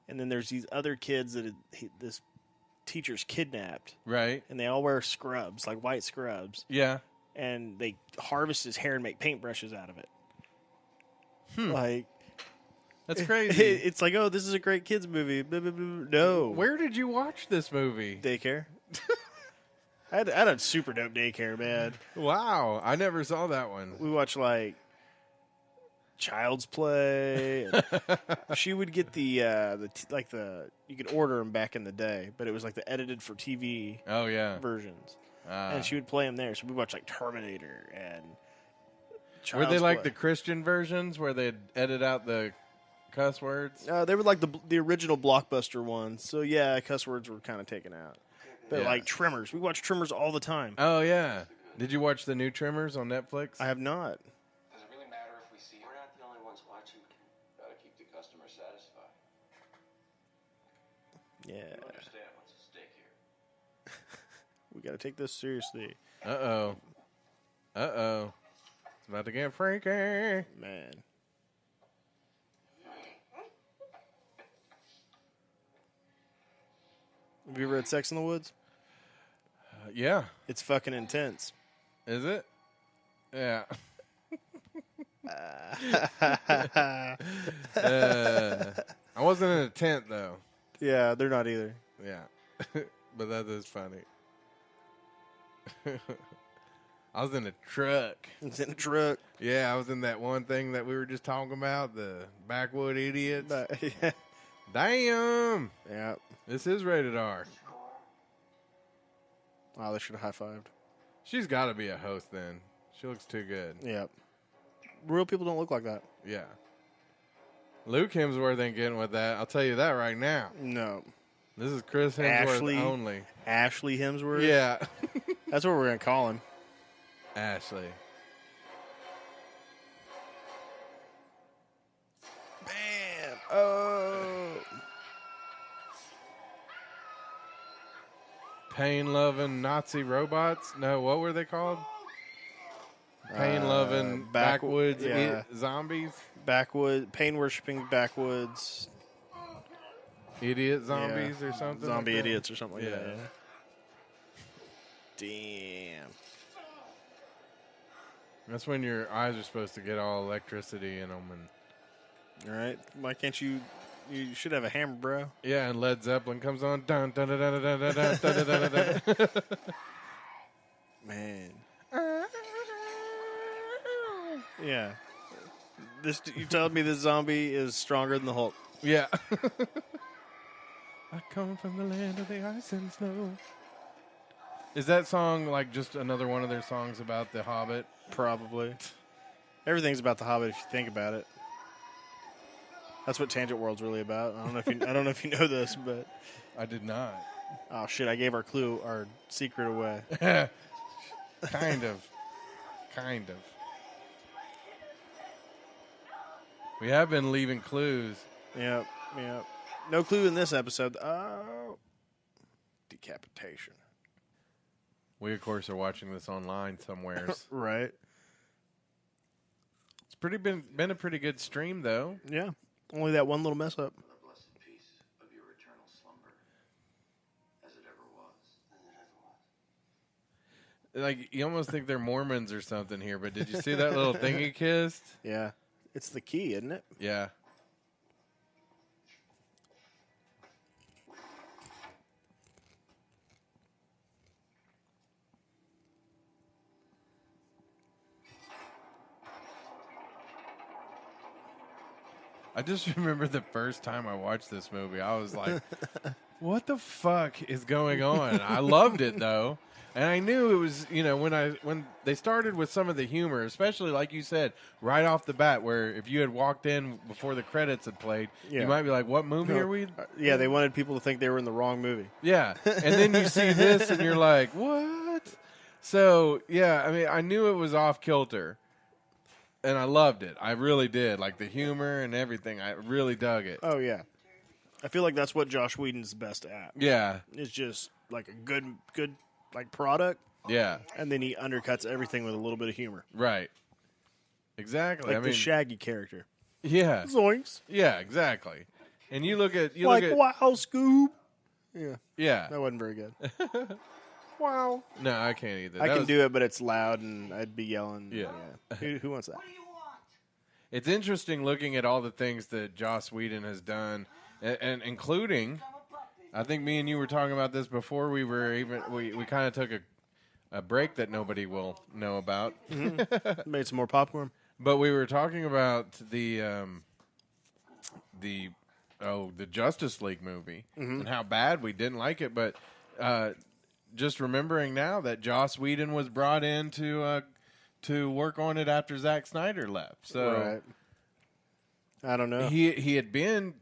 And then there's these other kids that this teacher's kidnapped. Right. And they all wear scrubs, like white scrubs. Yeah. And they harvest his hair and make paintbrushes out of it. Like, that's crazy. It's like, oh, this is a great kids movie. Blah, blah, blah. No. Where did you watch this movie? Daycare. I had a super dope daycare, man. Wow, I never saw that one. We watched like Child's Play. She would get the you could order them back in the day, but it was like the edited for TV. Oh yeah, versions. And she would play them there. So we watched like Terminator and Were they like the Christian versions where they'd edit out the cuss words? They were like the original Blockbuster ones. So yeah, cuss words were kind of taken out. But like Tremors. We watch Tremors all the time. Oh yeah. Did you watch the new Tremors on Netflix? I have not. Does it really matter if we see? We're not the only ones watching. Gotta keep the customer satisfied. Yeah. You understand what's at stake here. We gotta take this seriously. Uh-oh. It's about to get freaky. Man. Have you ever had Sex in the Woods? Yeah. It's fucking intense. Is it? Yeah. I wasn't in a tent, though. Yeah, they're not either. Yeah. But that is funny. I was in a truck. It's in a truck. Yeah, I was in that one thing that we were just talking about, the backwood idiots. Yeah. Damn. Yeah. This is rated R. Wow, they should have high-fived. She's got to be a host then. She looks too good. Yeah. Real people don't look like that. Yeah. Luke Hemsworth ain't getting with that. I'll tell you that right now. No. This is Chris Hemsworth only. Ashley Hemsworth? Yeah. That's what we're going to call him. Ashley. Pain-loving Nazi robots? No, what were they called? Pain-loving backwoods zombies? Pain-worshipping backwoods. Idiot zombies or something? Zombie like that? idiots or something like that. Damn. That's when your eyes are supposed to get all electricity in them. And all right. Why can't you... You should have a hammer, bro. Yeah, and Led Zeppelin comes on. Dun, dun, dun, dun, dun, dun, dun, dun, dun, dun, dun. Man. Yeah. You telling me this zombie is stronger than the Hulk? Yeah. I come from the land of the ice and snow. Is that song like just another one of their songs about the Hobbit? Probably. Everything's about the Hobbit if you think about it. That's what Tangent World's really about. I don't know if you know this, but I did not. Oh shit! I gave our secret away. Kind of. We have been leaving clues. Yep. No clue in this episode. Oh, decapitation. We of course are watching this online somewhere. Right. It's been a pretty good stream though. Yeah. Only that one little mess up. For the blessed peace of your eternal slumber, as it ever was. Like, you almost think they're Mormons or something here, but did you see that little thing he kissed? Yeah. It's the key, isn't it? Yeah. I just remember the first time I watched this movie, I was like, what the fuck is going on? I loved it, though. And I knew it was, when they started with some of the humor, especially like you said, right off the bat, where if you had walked in before the credits had played, you might be like, what movie are we? Yeah, they wanted people to think they were in the wrong movie. Yeah. And then you see this and you're like, what? So, yeah, I mean, I knew it was off kilter. And I loved it. I really did. Like the humor and everything. I really dug it. Oh, yeah. I feel like that's what Joss Whedon's best at. Yeah. It's just like a good like product. Yeah. And then he undercuts everything with a little bit of humor. Right. Exactly. Like the Shaggy character. Yeah. Zoinks. Yeah, exactly. And you look at wow, Scoob. Yeah. Yeah. That wasn't very good. Wow. No, I can't either. I can do it, but it's loud and I'd be yelling. Yeah. Who wants that? It's interesting looking at all the things that Joss Whedon has done, and including, I think me and you were talking about this before we kind of took a break that nobody will know about. Mm-hmm. Made some more popcorn. But we were talking about the Justice League movie and how bad we didn't like it, but just remembering now that Joss Whedon was brought in to work on it after Zack Snyder left. So right. I don't know. He had been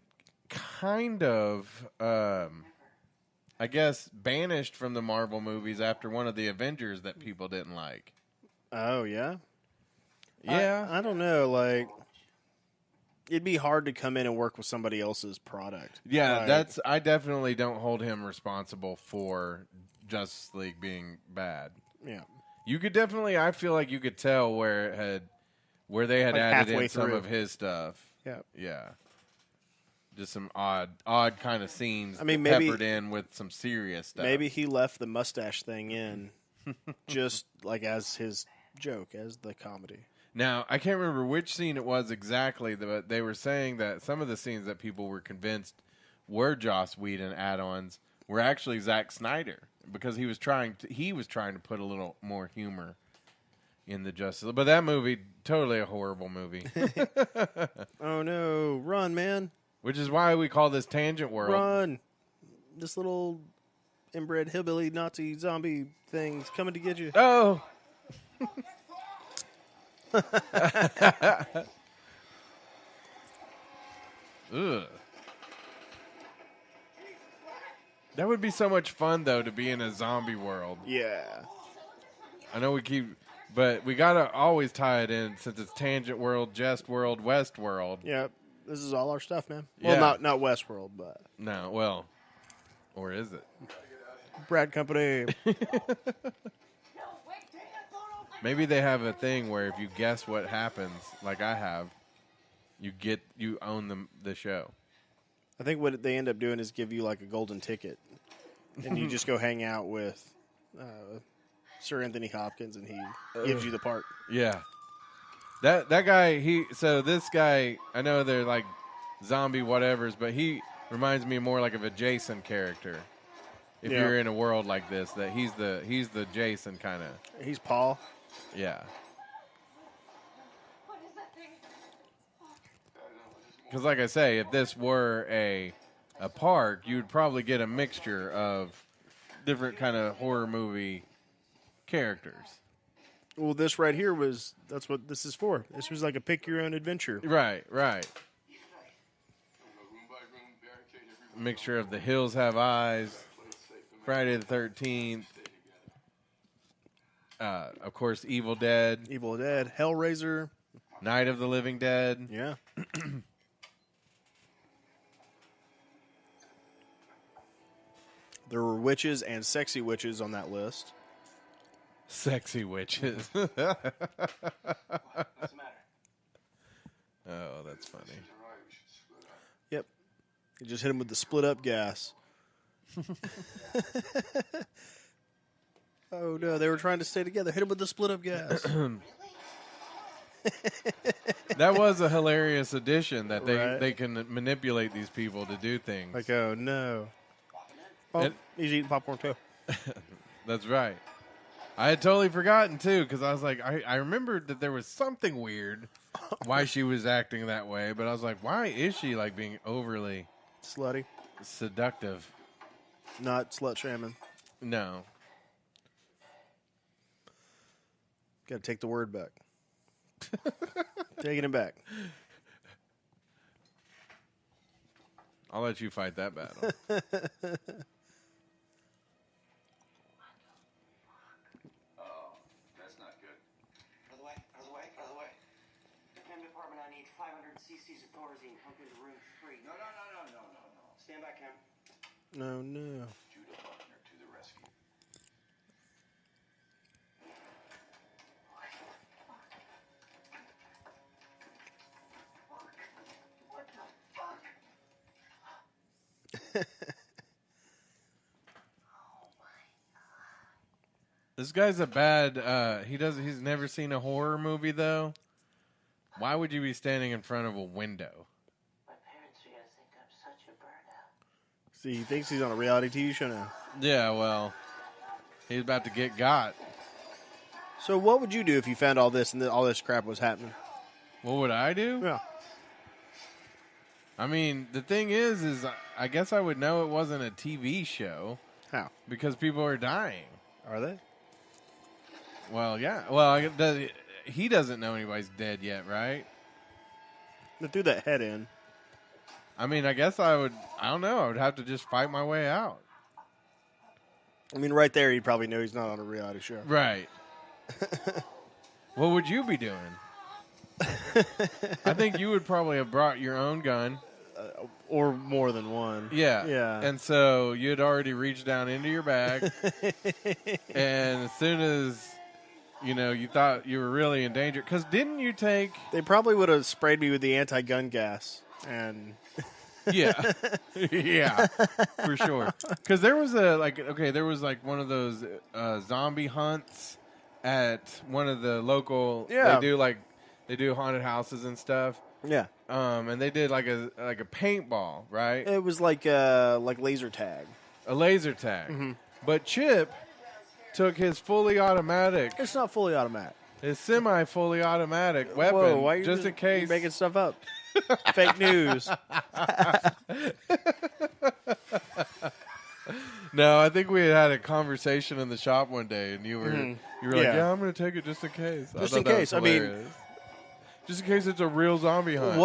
kind of I guess banished from the Marvel movies after one of the Avengers that people didn't like. Oh, yeah? Yeah. I don't know, like it'd be hard to come in and work with somebody else's product. Yeah, I definitely don't hold him responsible for Justice League being bad. Yeah. You could definitely, I feel like you could tell where they had like added in through. some of his stuff. Yeah. Yeah. Just some odd kind of scenes maybe, peppered in with some serious stuff. Maybe he left the mustache thing in just like as his joke, as the comedy. Now, I can't remember which scene it was exactly, but they were saying that some of the scenes that people were convinced were Joss Whedon add-ons were actually Zack Snyder, because he was trying to put a little more humor in the Justice League. But that movie, totally a horrible movie. Oh no, run, man. Which is why we call this Tangent World. Run. This little inbred hillbilly Nazi zombie thing's coming to get you. Oh. Ugh. That would be so much fun, though, to be in a zombie world. Yeah. I know but we got to always tie it in since it's Tangent World, Jest World, West World. Yeah. This is all our stuff, man. Yeah. Well, not Westworld, but. No, well, or is it? Brad Company. Maybe they have a thing where if you guess what happens, like I have, you own the show. I think what they end up doing is give you like a golden ticket, and you just go hang out with Sir Anthony Hopkins, and he gives you the part. Yeah, that guy. So this guy, I know they're like zombie whatevers, but he reminds me more like of a Jason character. If you're in a world like this, that he's the Jason kind of. He's Paul. Yeah. What is that thing? Because like I say, if this were a park, you'd probably get a mixture of different kind of horror movie characters. Well, this right here that's what this is for. This was like a pick your own adventure. Right. Mixture of The Hills Have Eyes, Friday the 13th, of course, Evil Dead, Hellraiser, Night of the Living Dead. Yeah. There were witches and sexy witches on that list. Sexy witches. What's the matter? Oh, that's funny. Yep. You just hit him with the split up gas. Oh, no. They were trying to stay together. Hit him with the split up gas. That was a hilarious addition that Right. they can manipulate these people to do things. Like, oh, no. Oh, he's eating popcorn, too. That's right. I had totally forgotten, too, because I was like, I remembered that there was something weird why she was acting that way, but I was like, why is she, like, being overly Slutty. seductive? Not slut shaming. No. Got to take the word back. Taking it back. I'll let you fight that battle. Oh, that's not good. Out of the way, out of the way, out of the way. Chem department, I need 500 cc's of Thorazine pumped into room 3. No. Stand by, Chem. No. Judah Buckner to the rescue. What the fuck? This guy's a bad, he's never seen a horror movie, though. Why would you be standing in front of a window? My parents are gonna think I'm such a burnout. See, he thinks he's on a reality TV show now. Yeah, well, he's about to get got. So what would you do if you found all this and all this crap was happening? What would I do? Yeah. I mean, the thing is I guess I would know it wasn't a TV show. How? Because people are dying. Are they? Well, yeah. Well, he doesn't know anybody's dead yet, right? They threw that head in. I mean, I guess I don't know. I would have to just fight my way out. I mean, right there, he'd probably know he's not on a reality show. Right. What would you be doing? I think you would probably have brought your own gun. Or more than one. Yeah. Yeah. And so you'd already reached down into your bag. And as soon as, you thought you were really in danger. Because didn't you take... They probably would have sprayed me with the anti-gun gas. And... Yeah. Yeah. For sure. Because there was there was one of those zombie hunts at one of the local... Yeah. They do haunted houses and stuff. Yeah. And they did like a paintball, right? It was like laser tag. A laser tag. Mm-hmm. But Chip took his fully automatic, It's not fully automatic. his semi-fully automatic weapon, Whoa, why you just in case. You're making stuff up. Fake news. No, I think we had a conversation in the shop one day, and you were like, Yeah. I'm going to take it just in case. Just I in thought that case. was I mean- hilarious. Just in case it's a real zombie hunt.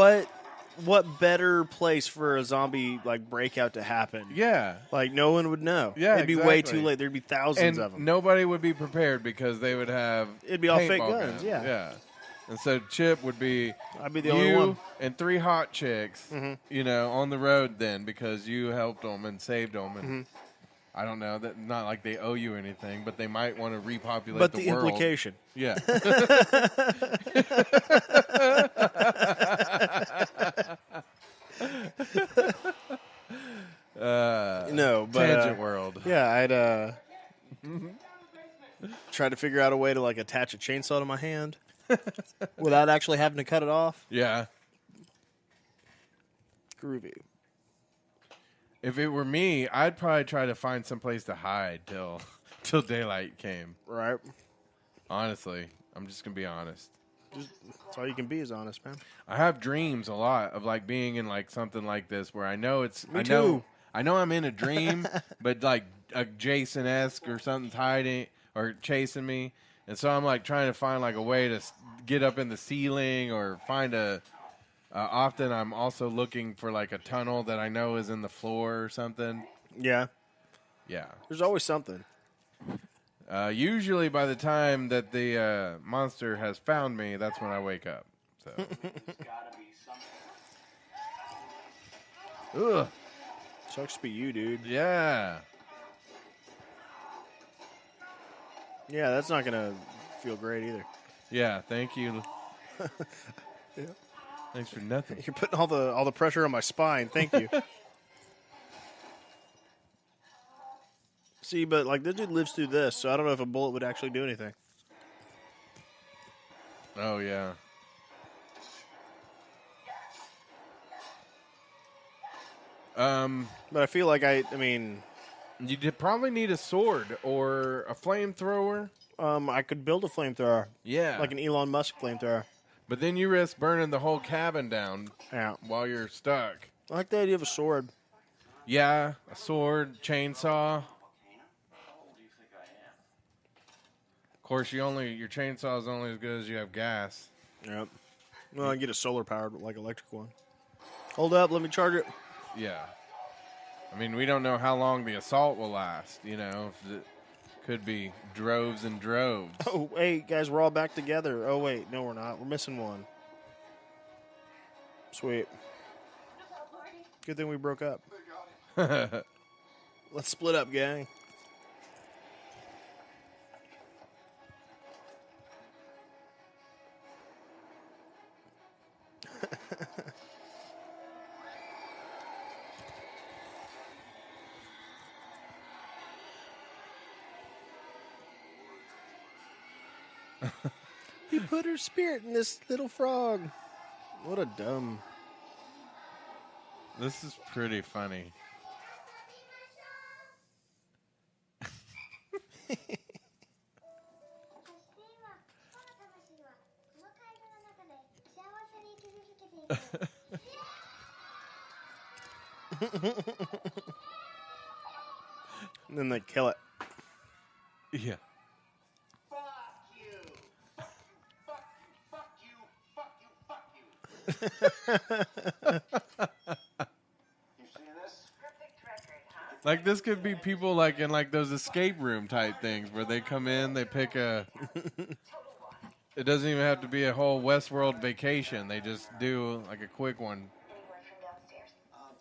What better place for a zombie breakout to happen? Yeah. Like no one would know. Yeah, It'd be way exactly. too late. There'd be thousands And of them. nobody would be prepared because they would have It'd be all fake paintball guns, yeah. Yeah. And so Chip would be I'd be the you only one. and 3 hot chicks, Mm-hmm. on the road then because you helped them and saved them. And I don't know. That not like they owe you anything, but they might want to repopulate But the the world. implication. Yeah. No, but Tangent World. Yeah, I'd try to figure out a way to like attach a chainsaw to my hand without actually having to cut it off. Yeah. Groovy. If it were me, I'd probably try to find some place to hide till daylight came. Right. Honestly, I'm just gonna be honest. That's all you can be is honest, man. I have dreams a lot of like being in like something like this where I know too. I know I'm in a dream, but like a Jason-esque or something's hiding or chasing me, and so I'm like trying to find like a way to get up in the ceiling or find a. Often I'm also looking for like a tunnel that I know is in the floor or something. Yeah. Yeah. There's always something. Usually by the time that the monster has found me, that's when I wake up. So. Ugh. Sucks to be you, dude. Yeah. Yeah, that's not gonna feel great either. Yeah. Thank you. Yeah. Thanks for nothing. You're putting all the pressure on my spine. Thank you. See, but like this dude lives through this, so I don't know if a bullet would actually do anything. Oh yeah. But I feel like I mean, you probably need a sword or a flamethrower. I could build a flamethrower. Yeah. Like an Elon Musk flamethrower. But then you risk burning the whole cabin down Yeah. while you're stuck. I like the idea of a sword. Yeah, a sword, chainsaw. Of course, your chainsaw is only as good as you have gas. Yep. Well, I can get a solar powered, like electric one. Hold up, let me charge it. Yeah. I mean, we don't know how long the assault will last. You know, it could be droves and droves. Oh, hey, guys, we're all back together. Oh, wait, no, we're not. We're missing one. Sweet. Good thing we broke up. Let's split up, gang. You put her spirit in this little frog. What a dumb. This is pretty funny. And then they kill it. Yeah. You see this? Perfect record, huh? Like this could be people like in like those escape room type things where they come in, they pick a. It doesn't even have to be a whole Westworld vacation. They just do like a quick one. Any word from downstairs?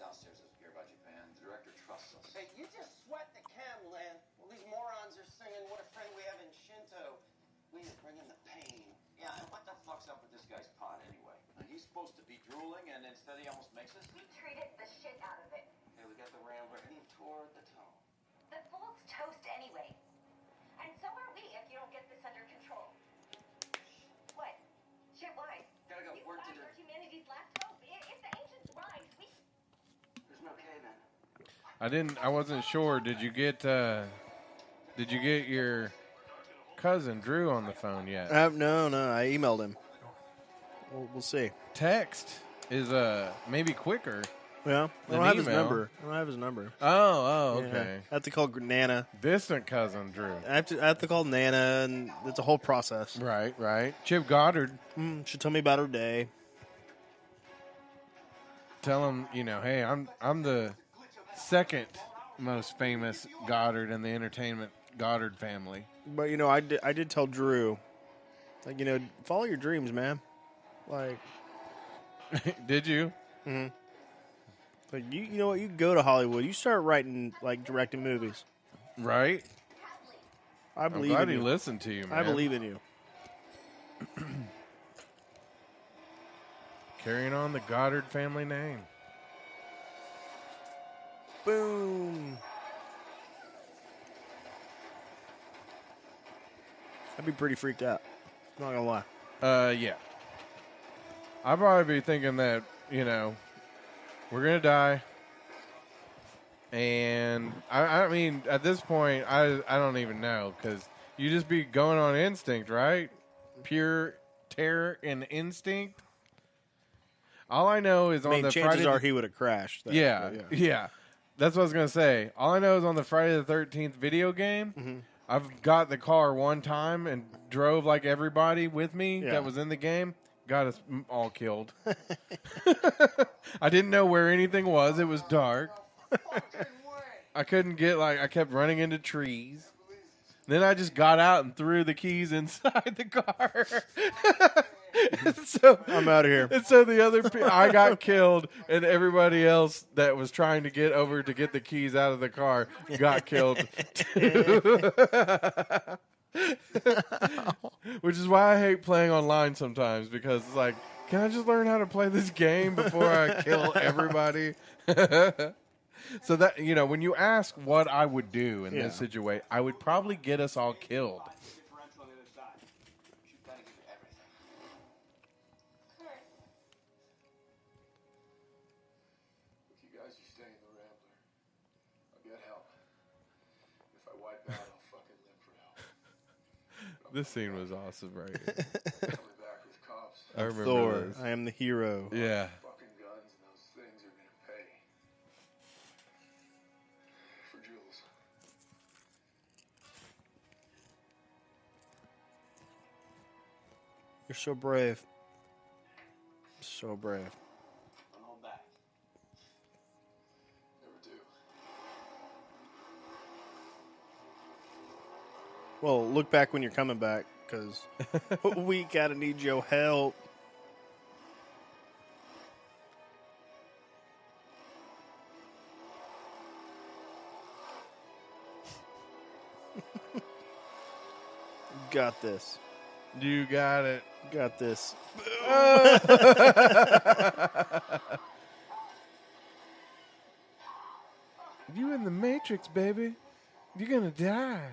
Downstairs is here about Japan. The director trusts us. Hey, you just sweat the chem, Len. Well, these morons are singing "What a Friend We Have in Shinto." We just bring in the pain. Yeah, and what the fuck's up with this guy's pot anyway? He's supposed to be drooling, and instead he almost makes us. We treated the shit out of it. Hey, we got the Rambler heading toward the tunnel. The fool's toast anyway. And so are we if you don't get this under control. What? Shit, why? Gotta go. You Work to guys do. are humanity's last hope. If the ancients rise, we... There's no K then. I wasn't sure. Did you get your cousin Drew on the phone yet? No, I emailed him. We'll see. Text is maybe quicker. Yeah, I An don't have his email. number. I don't have his number. Oh, Yeah. okay. I have to call Nana. Distant cousin Drew. I have to call Nana, and it's a whole process. Right. Chip Goddard. She told me about her day. Tell him, hey, I'm the second most famous Goddard in the entertainment Goddard family. But I did tell Drew, like follow your dreams, man. Like, Did you? like you know what? You go to Hollywood. You start writing, like, directing movies. Right? I believe I'm glad in he you. listened to you, man. I believe in you. Carrying on the Goddard family name. Boom. I'd be pretty freaked out. Not gonna lie. Yeah. I'd probably be thinking that, we're going to die. And, I mean, at this point, I don't even know. Because you just be going on instinct, right? Pure terror and instinct. All I know is on the chances Friday... are he would have crashed. Though, yeah. That's what I was going to say. All I know is on the Friday the 13th video game, I've got the car one time and drove like everybody with me that was in the game. Got us all killed. I didn't know where anything was. It was dark. I couldn't get, I kept running into trees. Then I just got out and threw the keys inside the car. So I'm out of here. And so the other I got killed, and everybody else that was trying to get over to get the keys out of the car got killed too. Which is why I hate playing online sometimes, because it's like, can I just learn how to play this game before I kill everybody? So that, when you ask what I would do in this situation, I would probably get us all killed. This scene was awesome, right here. I remember Thor, this. I am the hero. Yeah. Fucking guns and those things are gonna pay. For Jules. You're so brave. So brave. Don't hold back. Never do. Well, look back when you're coming back, because we gotta need your help. Got this. You got it. Got this. You in the Matrix, baby. You're gonna die.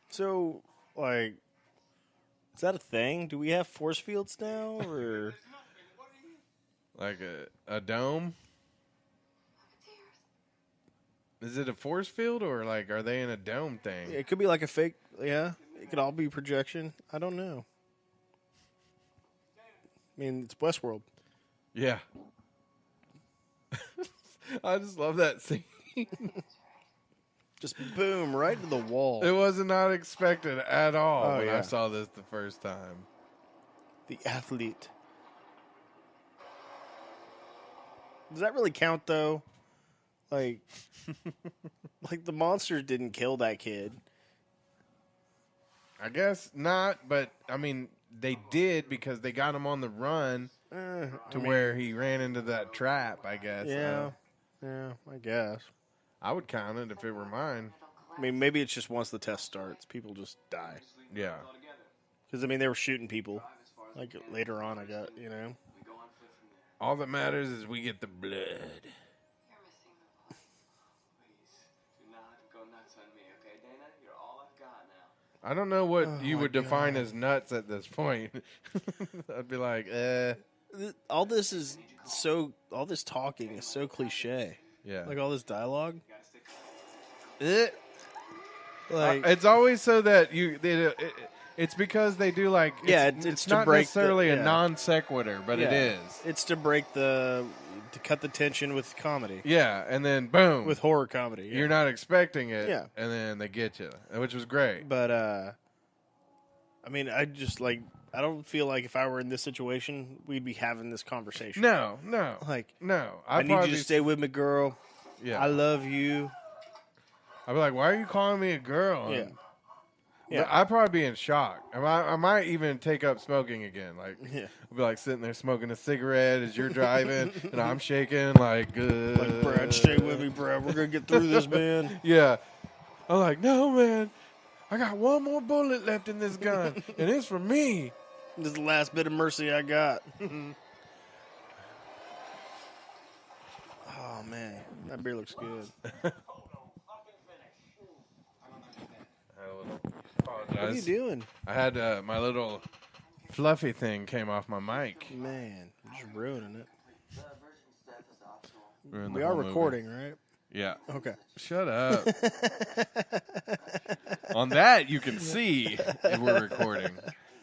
So, is that a thing? Do we have force fields now, or Like a dome? Is it a force field, or are they in a dome thing? it could be like a fake? Yeah, it could all be projection. I don't know. I mean, it's Westworld. Yeah. I just love that scene. Just boom, right to the wall. It was not expected at all Oh, when I yeah. saw this the first time. The athlete. Does that really count, though? Like the monsters didn't kill that kid. I guess not, but I mean, they did because they got him on the run where he ran into that trap, I guess. Yeah, I guess. I would count it if it were mine. I mean, maybe it's just once the test starts, people just die. Yeah. Because, I mean, they were shooting people. Later on, All that matters is we get the blood. You're missing the plot. Please, do not go nuts on me, okay, Dana? You're all I've got now. I don't know what you my would define God. as nuts at this point. I'd be like, all this talking is so cliche. yeah. Like, all this dialogue. It's always so that it's because they do it's to not break necessarily a non sequitur, but it is. It's to cut the tension with comedy. Yeah, and then boom, With horror comedy. Yeah. you're not expecting it, Yeah. and then they get you, which was great. But, I mean, I don't feel like if I were in this situation, we'd be having this conversation. No. I need you to stay with me, girl. Yeah, I love you. I'd be like, why are you calling me a girl? Yeah. Yeah. I'd probably be in shock. I might even take up smoking again. Like, Yeah. I'll be like sitting there smoking a cigarette as you're driving, and I'm shaking like, Like, Brad, stay with me, Brad. We're going to get through this, man. Yeah. I'm like, no, man. I got one more bullet left in this gun, and it's for me. This is the last bit of mercy I got. Oh, man. That beer looks good. What are you doing? I had my little fluffy thing came off my mic. Man, you're just ruining it. Ruined the We are whole movie. recording, right? Yeah. Okay. Shut up. On that, you can see if we're recording.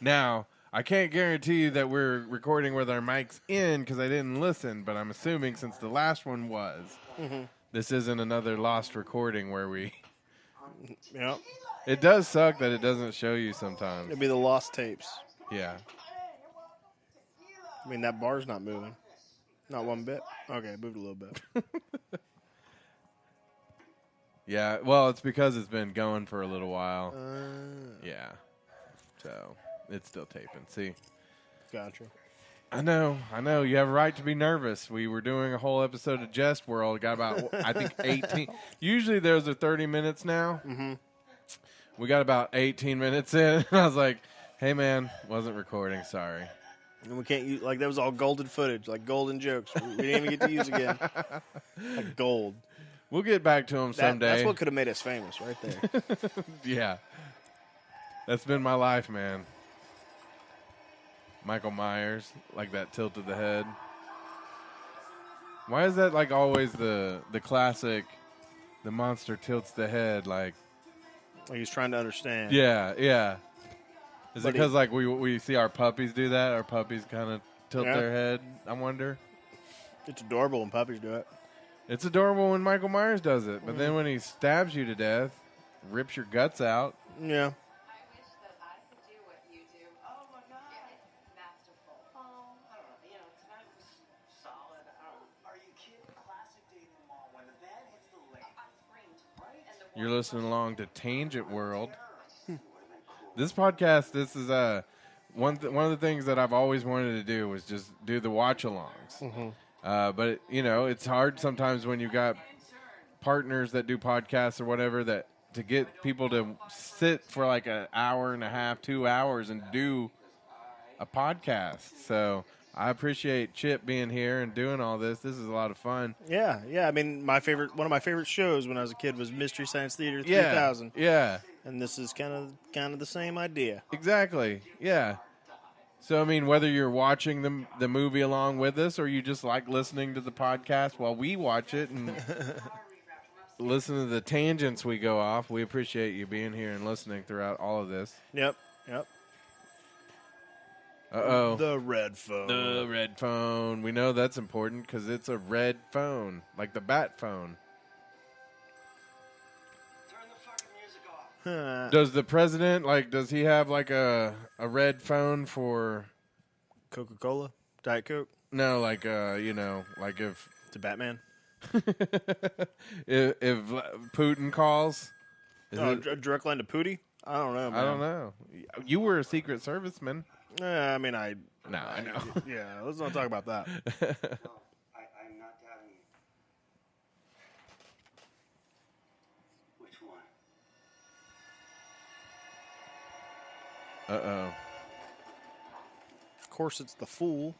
Now, I can't guarantee you that we're recording with our mics in because I didn't listen, but I'm assuming since the last one was, this isn't another lost recording where we... Yep. It does suck that it doesn't show you sometimes. It'd be the lost tapes. Yeah. I mean, that bar's not moving. Not one bit. Okay, it moved a little bit. Yeah, well, it's because it's been going for a little while. Yeah. So, it's still taping. See? Gotcha. I know. You have a right to be nervous. We were doing a whole episode of JustWorld. Got about, I think, 18. Usually there's a 30 minutes now. Mm-hmm. We got about 18 minutes in. I was like, hey, man, wasn't recording. Sorry. And we can't use, like, that was all golden footage, like golden jokes. We didn't even get to use again. Like gold. We'll get back to them someday. That's what could have made us famous right there. Yeah. That's been my life, man. Michael Myers, like that tilt of the head. Why is that like always the classic, the monster tilts the head like... Like he's trying to understand. Yeah. Is But it because like we see our puppies do that? Our puppies kind of tilt their head, I wonder? It's adorable when puppies do it. It's adorable when Michael Myers does it, but then when he stabs you to death, rips your guts out. Yeah. I wish that I could do what you do. Oh my God. It's masterful. Oh, I don't know. You know, tonight was solid. I don't know. Are you kidding? Classic day in the mall when the van hits the lake. I screamed. Right? And the You're listening along to TangentWorld. This podcast, this is one of the things that I've always wanted to do was just do the watch-alongs. But, it's hard sometimes when you've got partners that do podcasts or whatever that to get people to sit for like an hour and a half, 2 hours and do a podcast. So I appreciate Chip being here and doing all this. This is a lot of fun. Yeah. I mean, one of my favorite shows when I was a kid was Mystery Science Theater 3000. Yeah. And this is kind of the same idea. Exactly. Yeah. So, I mean, whether you're watching the movie along with us or you just like listening to the podcast while we watch it and listen to the tangents we go off, we appreciate you being here and listening throughout all of this. Yep. Uh-oh. The red phone. The red phone. We know that's important because it's a red phone, like the bat phone. Turn the fucking music off. Does the president, does he have like a red phone for... Coca-Cola? Diet Coke? No, like if... It's a Batman? if Putin calls... A direct line to Pootie? I don't know, man. I don't know. You were a Secret Serviceman. I mean, No, I know. Yeah, let's not talk about that. No, I'm not doubting you. Which one? Uh-oh. Of course, it's the fool.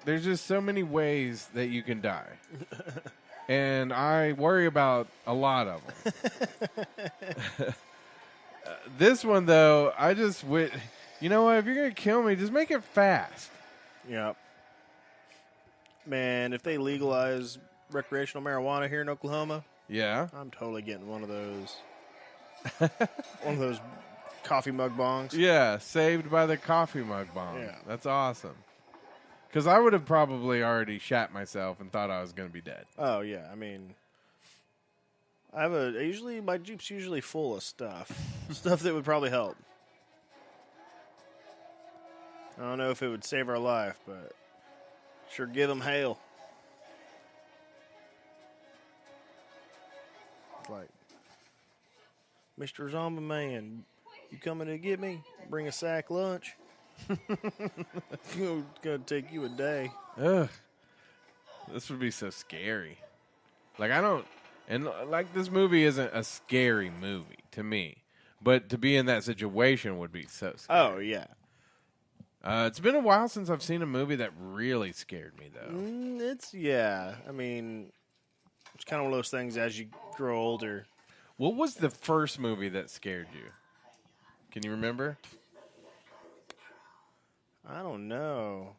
There's just so many ways that you can die. And I worry about a lot of them. This one, though, I just... You know what? If you're going to kill me, just make it fast. Yeah. Man, if they legalize recreational marijuana here in Oklahoma, Yeah. I'm totally getting one of those. One of those coffee mug bongs. Yeah, saved by the coffee mug bomb. Yeah. That's awesome. Because I would have probably already shat myself and thought I was going to be dead. Oh, yeah. I mean, My Jeep's usually full of stuff that would probably help. I don't know if it would save our life, but sure give them hell. It's like, Mr. Zombie Man, you coming to get me? Bring a sack lunch. It's gonna take you a day. Ugh. This would be so scary. Like, this movie isn't a scary movie to me, but to be in that situation would be so scary. Oh, yeah. It's been a while since I've seen a movie that really scared me, though. I mean, it's kind of one of those things as you grow older. What was the first movie that scared you? Can you remember? I don't know.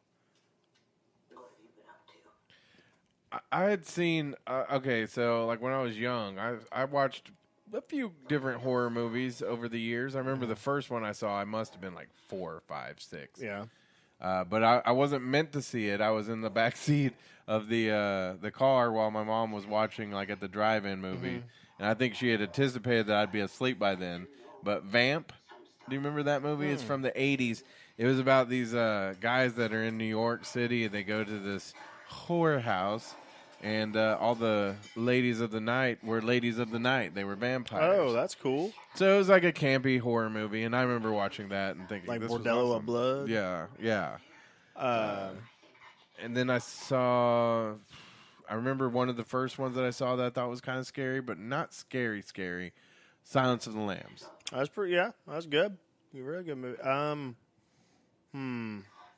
I had seen, so like when I was young, I watched a few different horror movies over the years. I remember the first one I saw, I must have been like 4, 5, 6. Yeah. But I wasn't meant to see it. I was in the back seat of the car while my mom was watching like at the drive-in movie. And I think she had anticipated that I'd be asleep by then. But Vamp, do you remember that movie? It's from the 80s. It was about these guys that are in New York City, and they go to this horror house, and all the ladies of the night were ladies of the night. They were vampires. Oh, that's cool. So it was like a campy horror movie, and I remember watching that and thinking, Like this Bordello was awesome. of Blood? Yeah. And then I remember one of the first ones that I saw that I thought was kind of scary, but not scary. Silence of the Lambs. That's that's good. A really good movie.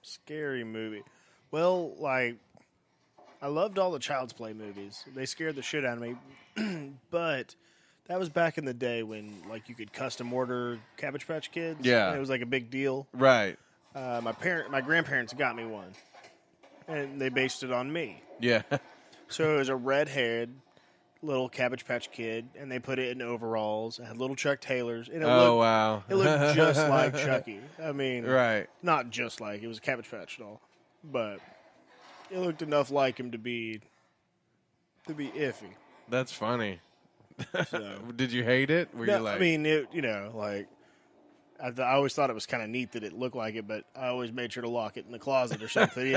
Scary movie. Well, like, I loved all the Child's Play movies. They scared the shit out of me. But that was back in the day when, like, you could custom order Cabbage Patch Kids. Yeah. And it was like a big deal. Right. My grandparents got me one, and they based it on me. Yeah. So it was a red-haired little Cabbage Patch Kid, and they put it in overalls. It had little Chuck Taylors. And Wow. It looked just like Chucky. I mean, right. Not just like, it was a Cabbage Patch doll, but it looked enough like him to be iffy. That's funny. So, did you hate it? Were you like, I mean, I always thought it was kind of neat that it looked like it, but I always made sure to lock it in the closet or something,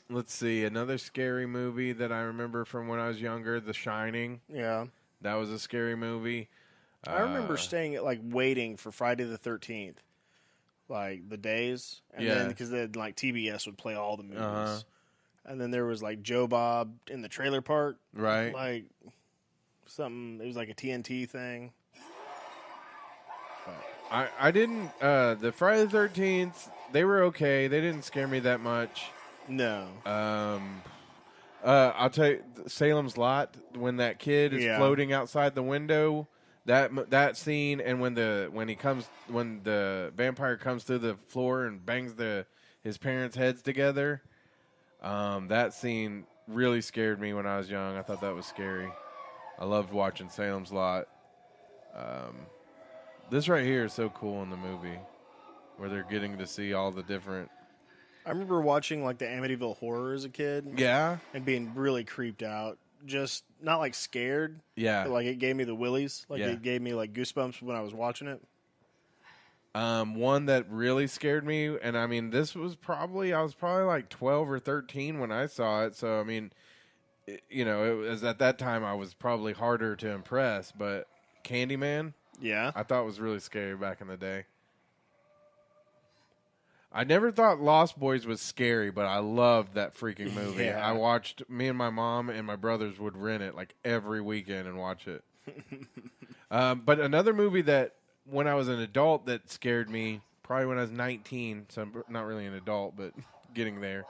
Let's see. Another scary movie that I remember from when I was younger, The Shining. Yeah. That was a scary movie. I remember waiting for Friday the 13th, like the days, and then because then like TBS would play all the movies, and then there was like Joe Bob in the trailer park, right? Like something. It was like a TNT thing. I didn't. The Friday the 13th, they were okay. They didn't scare me that much. No. I'll tell you, Salem's Lot, when that kid is floating outside the window, that scene, and when the vampire comes through the floor and bangs his parents' heads together, that scene really scared me when I was young. I thought that was scary. I loved watching Salem's Lot. This right here is so cool in the movie, where they're getting to see all the different. I remember watching like the Amityville Horror as a kid. Yeah. And being really creeped out. Just not like scared. Yeah. But like it gave me the willies. Like it gave me like goosebumps when I was watching it. One that really scared me, and I mean, I was probably like 12 or 13 when I saw it. So I mean, it was at that time I was probably harder to impress. But Candyman, I thought was really scary back in the day. I never thought Lost Boys was scary, but I loved that freaking movie. Yeah. I watched, me and my mom and my brothers would rent it like every weekend and watch it. But another movie that when I was an adult that scared me, probably when I was 19, so I'm not really an adult, but getting there.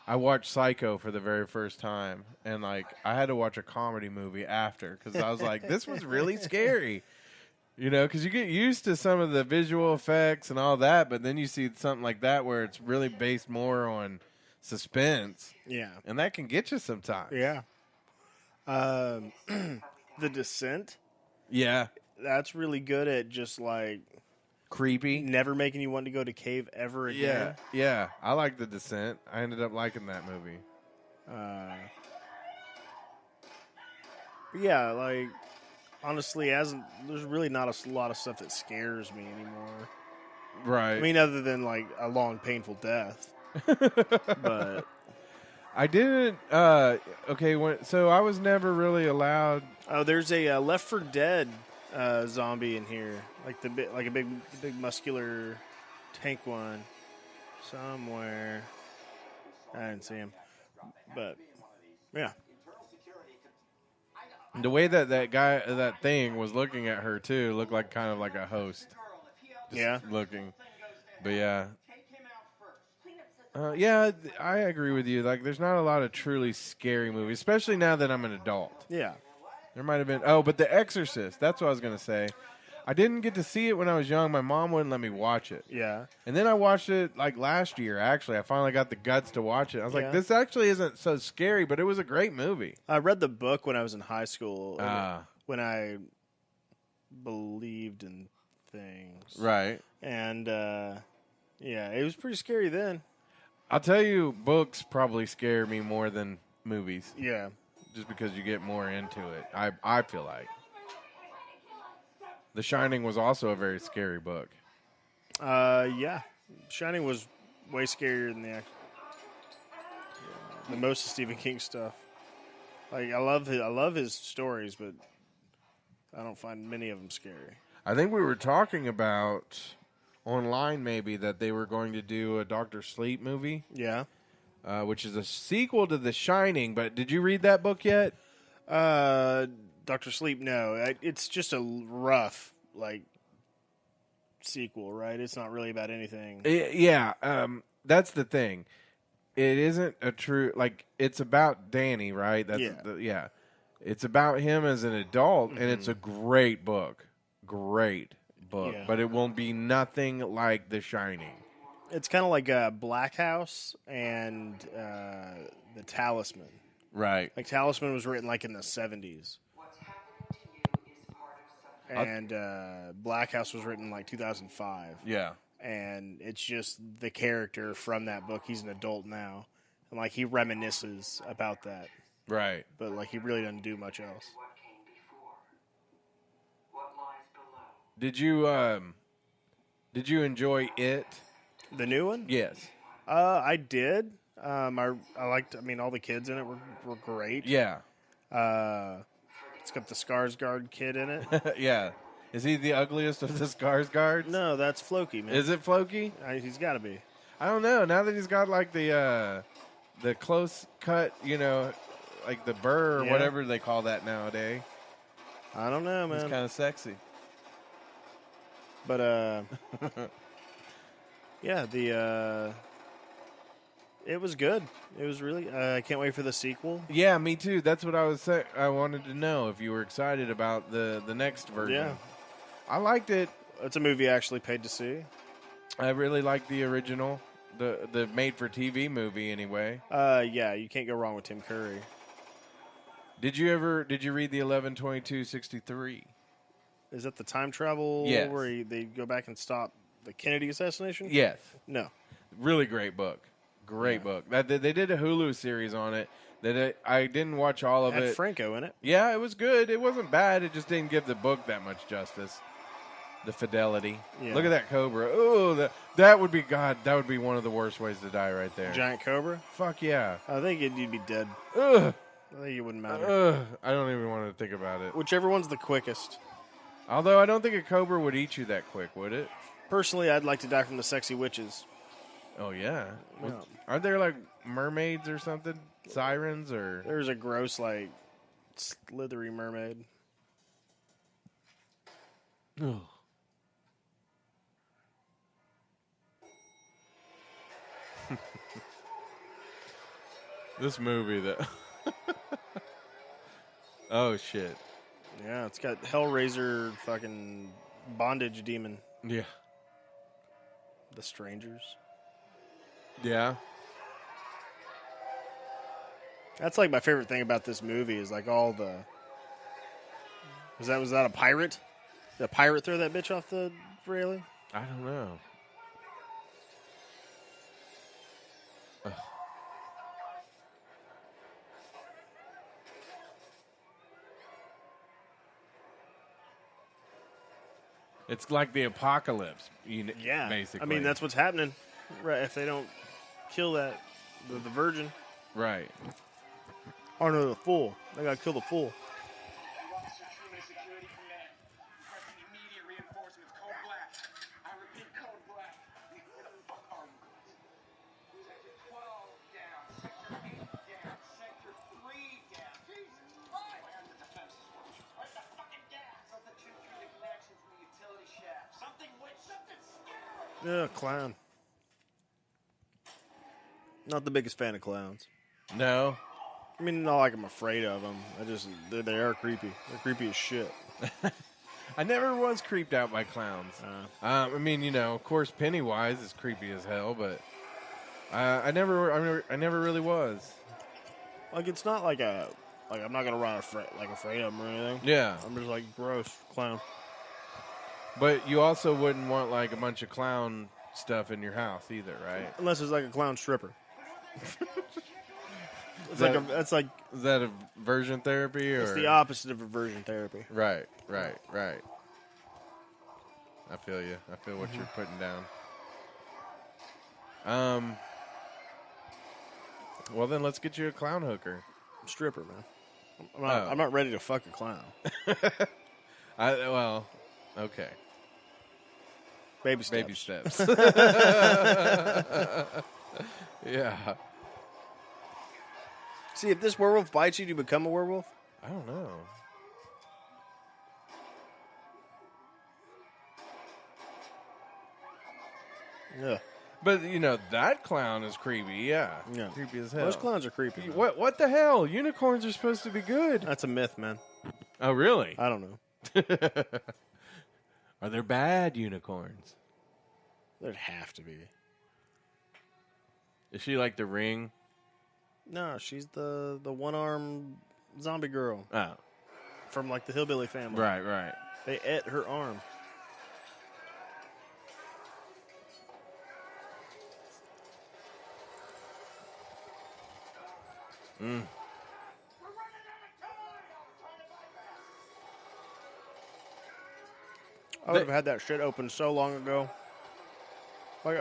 I watched Psycho for the very first time, and like I had to watch a comedy movie after because I was like, this was really scary. Because you get used to some of the visual effects and all that, but then you see something like that where it's really based more on suspense. Yeah. And that can get you sometimes. Yeah. The Descent. Yeah. That's really good at just like creepy. Never making you want to go to cave ever again. Yeah. I like The Descent. I ended up liking that movie. But yeah, like honestly, there's really not a lot of stuff that scares me anymore. Right. I mean, other than like a long, painful death. But I didn't. Okay. So I was never really allowed. oh, there's a Left 4 Dead zombie in here, like a big muscular tank one somewhere. I didn't see him, but yeah. The way that thing was looking at her too looked like kind of like a host. Just looking. But yeah. Yeah, I agree with you. Like, there's not a lot of truly scary movies, especially now that I'm an adult. Yeah. There might have been. Oh, but The Exorcist. That's what I was going to say. I didn't get to see it when I was young. My mom wouldn't let me watch it. Yeah. And then I watched it, like, last year, actually. I finally got the guts to watch it. I was like, this actually isn't so scary, but it was a great movie. I read the book when I was in high school. When I believed in things. Right. And, yeah, it was pretty scary then. I'll tell you, books probably scare me more than movies. Yeah. Just because you get more into it, I feel like. The Shining was also a very scary book. Yeah. Shining was way scarier than the most of Stephen King stuff. Like, I love his stories, but I don't find many of them scary. I think we were talking about online maybe that they were going to do a Dr. Sleep movie. Yeah. Which is a sequel to The Shining, but did you read that book yet? Dr. Sleep, no. It's just a rough, like, sequel, right? It's not really about anything. Yeah, that's the thing. It isn't a true, like, it's about Danny, right? That's yeah. It's about him as an adult, and it's a great book. Great book. Yeah. But it won't be nothing like The Shining. It's kind of like Black House and The Talisman. Right. Like, Talisman was written, like, in the 70s. And Black House was written, like, 2005. Yeah. And it's just the character from that book. He's an adult now. And, like, he reminisces about that. Right. But, like, he really doesn't do much else. Did you enjoy it? The new one? Yes. I did. I liked, I mean, all the kids in it were great. Yeah. It's got the Skarsgård kid in it. Yeah. Is he the ugliest of the Skarsgårds? No, that's Floki, man. Is it Floki? He's got to be. I don't know. Now that he's got like the close cut, you know, like the burr or whatever they call that nowadays. I don't know, man. He's kind of sexy. But yeah, it was good. It was really. I can't wait for the sequel. Yeah, me too. That's what I was saying. I wanted to know if you were excited about the next version. Yeah, I liked it. It's a movie I actually paid to see. I really liked the original, the made-for-TV movie. Anyway. Yeah, you can't go wrong with Tim Curry. Did you read the 11/22/63? Is that the time travel where they go back and stop the Kennedy assassination? Yes. No. Really great book. Great book. They did a Hulu series on it. I didn't watch all of it. Had Franco in it. Yeah, it was good. It wasn't bad. It just didn't give the book that much justice. The fidelity. Yeah. Look at that cobra. Oh, that would be That would be one of the worst ways to die right there. Giant cobra? Fuck yeah. I think you'd be dead. Ugh. I think it wouldn't matter. Ugh. I don't even want to think about it. Whichever one's the quickest. Although I don't think a cobra would eat you that quick, would it? Personally, I'd like to die from the sexy witches. Oh, yeah. Aren't there, like, mermaids or something? Sirens or... There's a gross, like, slithery mermaid. Ugh. This movie that... Oh, shit. Yeah, it's got Hellraiser fucking bondage demon. Yeah. The Strangers. Yeah. That's like my favorite thing about this movie is like all the... Was that a pirate? Did a pirate throw that bitch off the railing? I don't know. Ugh. It's like the apocalypse. Yeah, basically. I mean, that's what's happening. Right? If they don't kill the virgin, right. Oh no, the fool. They gotta kill the fool. Officer Truman, security command. Requesting immediate reinforcements. Code black. I repeat, code black. Where the fuck are you? Sector 12 down. Sector 8 down. Sector 3 down. Jesus Christ! Where's the defenses working? Where's the fucking gas? Something chewed through the connections in the utility shaft. Something scary. Clown. Not the biggest fan of clowns. No. I mean, not like I'm afraid of them. They are creepy. They're creepy as shit. I never was creeped out by clowns. I mean, of course, Pennywise is creepy as hell, but I never really was. Like, it's not like I'm not gonna run afraid of them or anything. Yeah. I'm just like gross clown. But you also wouldn't want like a bunch of clown stuff in your house either, right? Unless it's like a clown stripper. Is that a version therapy, or it's the opposite of aversion therapy? Right. I feel you. I feel what you're putting down. Well, then let's get you a clown hooker. Stripper, man. I'm not ready to fuck a clown. Okay. Baby steps. Baby steps. Yeah. See, if this werewolf bites you, do you become a werewolf? I don't know. Yeah. But, that clown is creepy, yeah. Creepy as hell. Those clowns are creepy. Man. What the hell? Unicorns are supposed to be good. That's a myth, man. Oh, really? I don't know. Are there bad unicorns? There'd have to be. Is she like the Ring? No, she's the one-armed zombie girl. Oh. From, like, the Hillbilly family. Right. They ate her arm. I would have had that shit open so long ago. Like,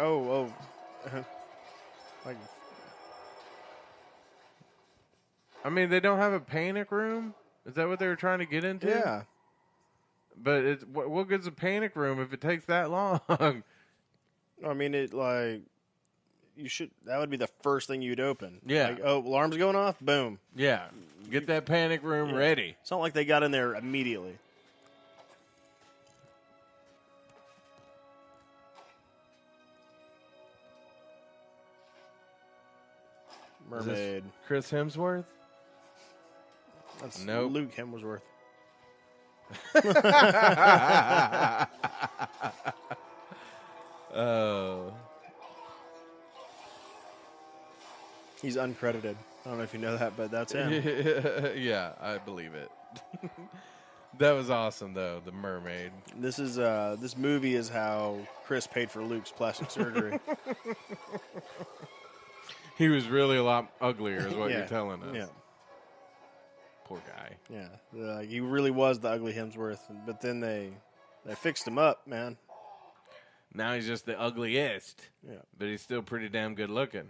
like, I mean, they don't have a panic room? Is that what they were trying to get into? yeah. But what good's a panic room if it takes that long? I mean, that would be the first thing you'd open. Yeah. Like, alarm's going off? Boom. Yeah. Get that panic room ready. It's not like they got in there immediately. Mermaid. Chris Hemsworth? That's Nope. Luke Hemsworth. Oh. He's uncredited. I don't know if you know that, but that's him. Yeah, I believe it. That was awesome, though, the mermaid. This movie is how Chris paid for Luke's plastic surgery. He was really a lot uglier, is what you're telling us. Yeah. Poor guy. Yeah. He really was the ugly Hemsworth, but then they fixed him up, man. Now he's just the ugliest. Yeah. But he's still pretty damn good looking.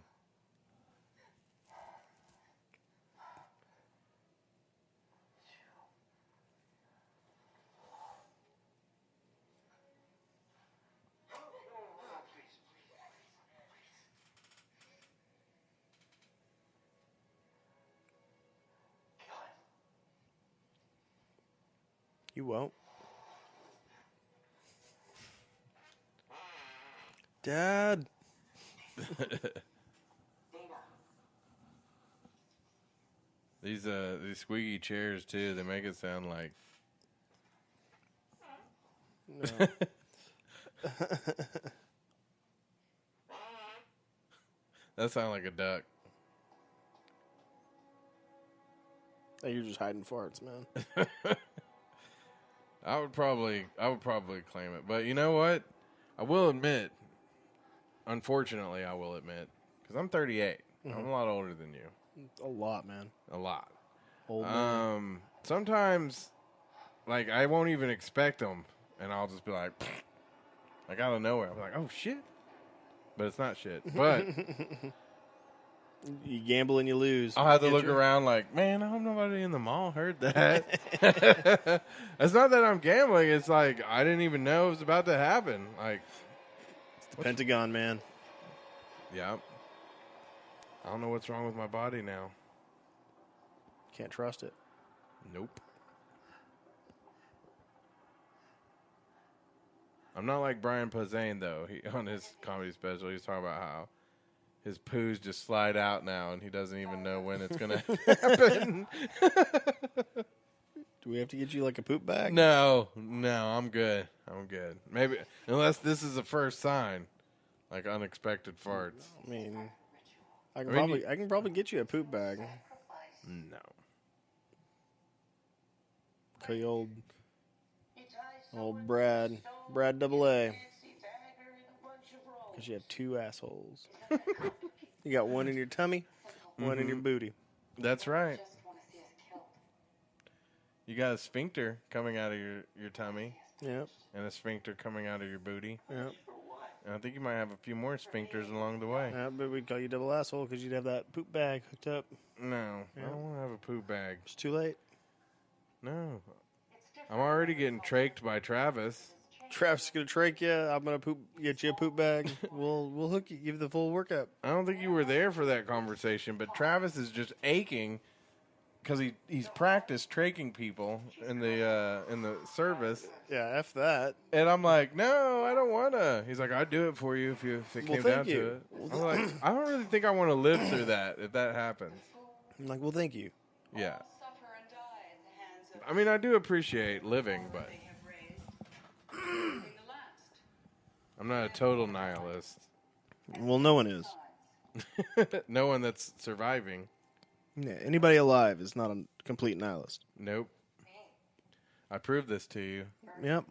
You won't. Dad. These squeaky chairs too, they make it sound like No. that sounds like a duck. Hey, you're just hiding farts, man. I would probably claim it, but you know what? I will admit, unfortunately, because I'm 38. Mm-hmm. I'm a lot older than you. A lot, man. A lot. Old man. Sometimes, like, I won't even expect them, and I'll just be like out of nowhere, I'm like, oh shit, but it's not shit. But you gamble and you lose. I'll have to look around like, man, I hope nobody in the mall heard that. It's not that I'm gambling. It's like I didn't even know it was about to happen. Like, it's the Pentagon, man. Yeah. I don't know what's wrong with my body now. Can't trust it. Nope. I'm not like Brian Posehn, though. On his comedy special, he's talking about how his poos just slide out now, and he doesn't even know when it's going to happen. Do we have to get you like a poop bag? No, I'm good. Maybe, unless this is the first sign, like unexpected farts. I mean, I can probably get you a poop bag. No. Okay, old Brad AA. Because you have two assholes. You got one in your tummy, one in your booty. That's right. You got a sphincter coming out of your tummy. Yep. And a sphincter coming out of your booty. Yep. And I think you might have a few more sphincters along the way. Yeah, but we'd call you double asshole because you'd have that poop bag hooked up. No, I don't want to have a poop bag. It's too late. No. I'm already getting traked by Travis. Travis is going to trach you. I'm going to get you a poop bag. We'll hook you, give you the full workup. I don't think you were there for that conversation, but Travis is just aching because he's practiced traking people in the service. Yeah, F that. And I'm like, no, I don't want to. He's like, I'd do it for you if it came down to it. I'm like, I don't really think I want to live through that if that happens. I'm like, well, thank you. Yeah. I mean, I do appreciate living, but I'm not a total nihilist. Well, no one is. No one that's surviving. Yeah, anybody alive is not a complete nihilist. Nope. I proved this to you. Yep.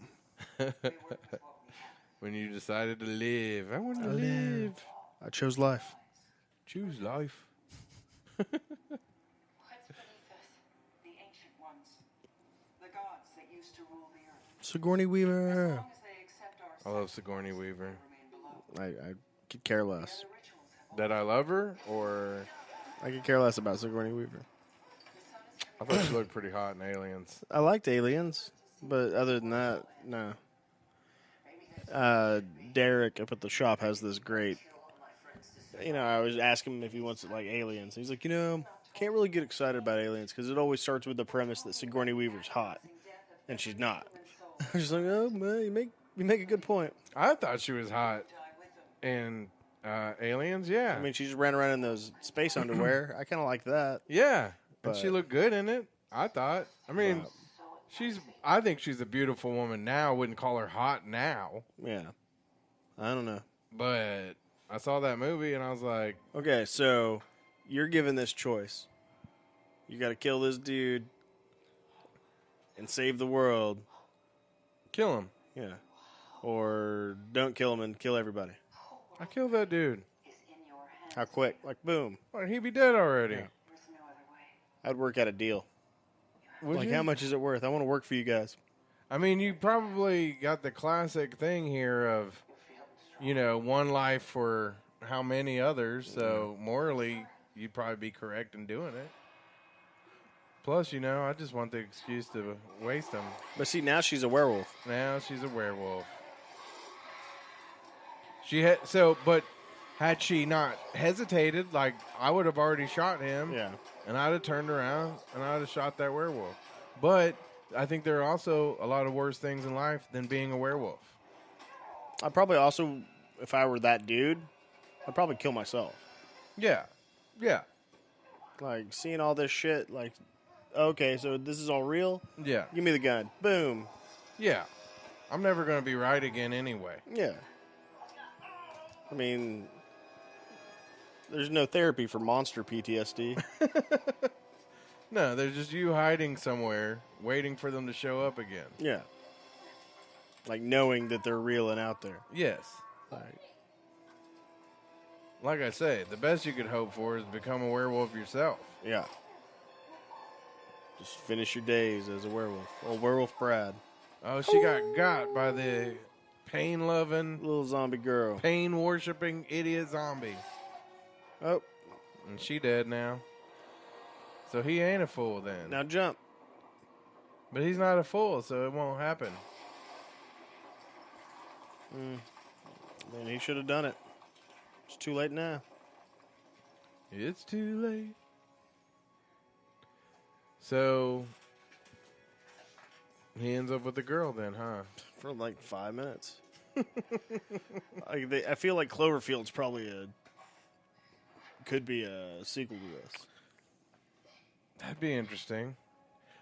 When you decided to live. I want to live. I chose life. Choose life. What's beneath us? The ancient ones. The gods that used to rule the earth. Sigourney Weaver. As long as they accept our I love Sigourney Weaver. I could care less. That I love her, or I could care less about Sigourney Weaver. I thought she looked pretty hot in Aliens. I liked Aliens, but other than that, no. Derek up at the shop has this great. I always ask him if he wants it like Aliens. He's like, can't really get excited about Aliens because it always starts with the premise that Sigourney Weaver's hot, and she's not. I'm just like, oh man, you make a good point. I thought she was hot in Aliens. Yeah, I mean, she just ran around in those space underwear. I kind of like that. Yeah, but and she looked good in it. I thought. I mean, I think she's a beautiful woman now. I wouldn't call her hot now. Yeah, I don't know. But I saw that movie and I was like, okay, so you're given this choice. You got to kill this dude and save the world. Kill him. Yeah. Or don't kill him and kill everybody. I killed that dude. How quick? Like, boom. Or he'd be dead already. Yeah. I'd work out a deal. Would like, you? how much is it worth? I want to work for you guys. I mean, you probably got the classic thing here of, one life for how many others. So morally, you'd probably be correct in doing it. Plus, I just want the excuse to waste them. But see, now she's a werewolf. Now she's a werewolf. But had she not hesitated, like I would have already shot him. Yeah. And I'd have turned around and I'd have shot that werewolf. But I think there are also a lot of worse things in life than being a werewolf. I'd probably also, if I were that dude, I'd probably kill myself. Yeah. Yeah. Like, seeing all this shit, like, okay, so this is all real? Yeah. Give me the gun. Boom. Yeah. I'm never going to be right again anyway. Yeah. I mean, there's no therapy for monster PTSD. No, there's just you hiding somewhere, waiting for them to show up again. Yeah. Like, knowing that they're real and out there. Yes. Like I say, the best you could hope for is become a werewolf yourself. Yeah. Just finish your days as a werewolf. Old werewolf Brad. Oh, she got by the pain-loving, Little zombie girl. pain-worshipping idiot zombie. Oh, And she dead now. So he ain't a fool then. now jump. But he's not a fool, so it won't happen. Man, he should have done it. It's too late now. It's too late. So he ends up with the girl then, huh? For like 5 minutes. I feel like Cloverfield's probably could be a sequel to this. That'd be interesting.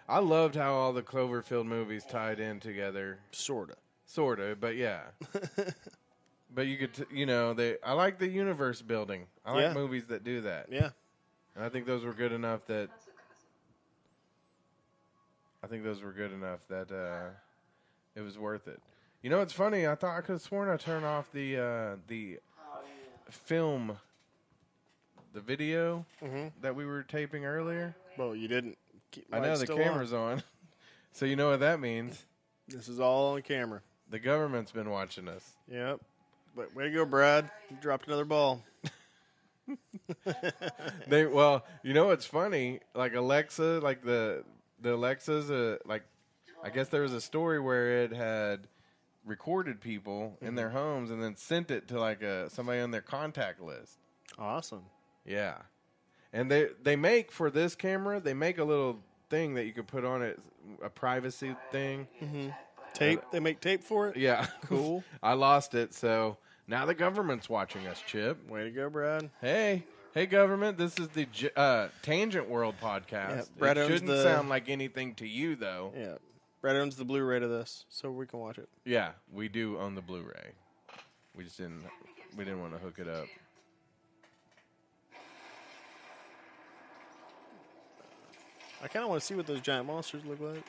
I loved how all the Cloverfield movies tied in together. Sorta. Sorta, but yeah. But you could, I like the universe building. I like movies that do that. Yeah. And I think those were good enough that. It was worth it. You know, it's funny. I thought I could have sworn I turned off the film, the video that we were taping earlier. Well, you didn't. I know the camera's on. So you know what that means. This is all on camera. The government's been watching us. Yep. But way to go, Brad. You dropped another ball. Well, you know what's funny? Like Alexa, like the Alexas, like I guess there was a story where it had recorded people in their homes and then sent it to like somebody on their contact list. Awesome. Yeah. And they make for this camera, they make a little thing that you could put on it, a privacy thing. Mm-hmm. Tape? They make tape for it? Yeah. Cool. I lost it, so now the government's watching us, Chip. Way to go, Brad. Hey, government, this is the TangentWorld podcast. Yeah, Brad it owns shouldn't sound like anything to you, though. Yeah. Brad owns the Blu-ray to this, so we can watch it. Yeah, we do own the Blu-ray. We just didn't want to hook it up. I kind of want to see what those giant monsters look like.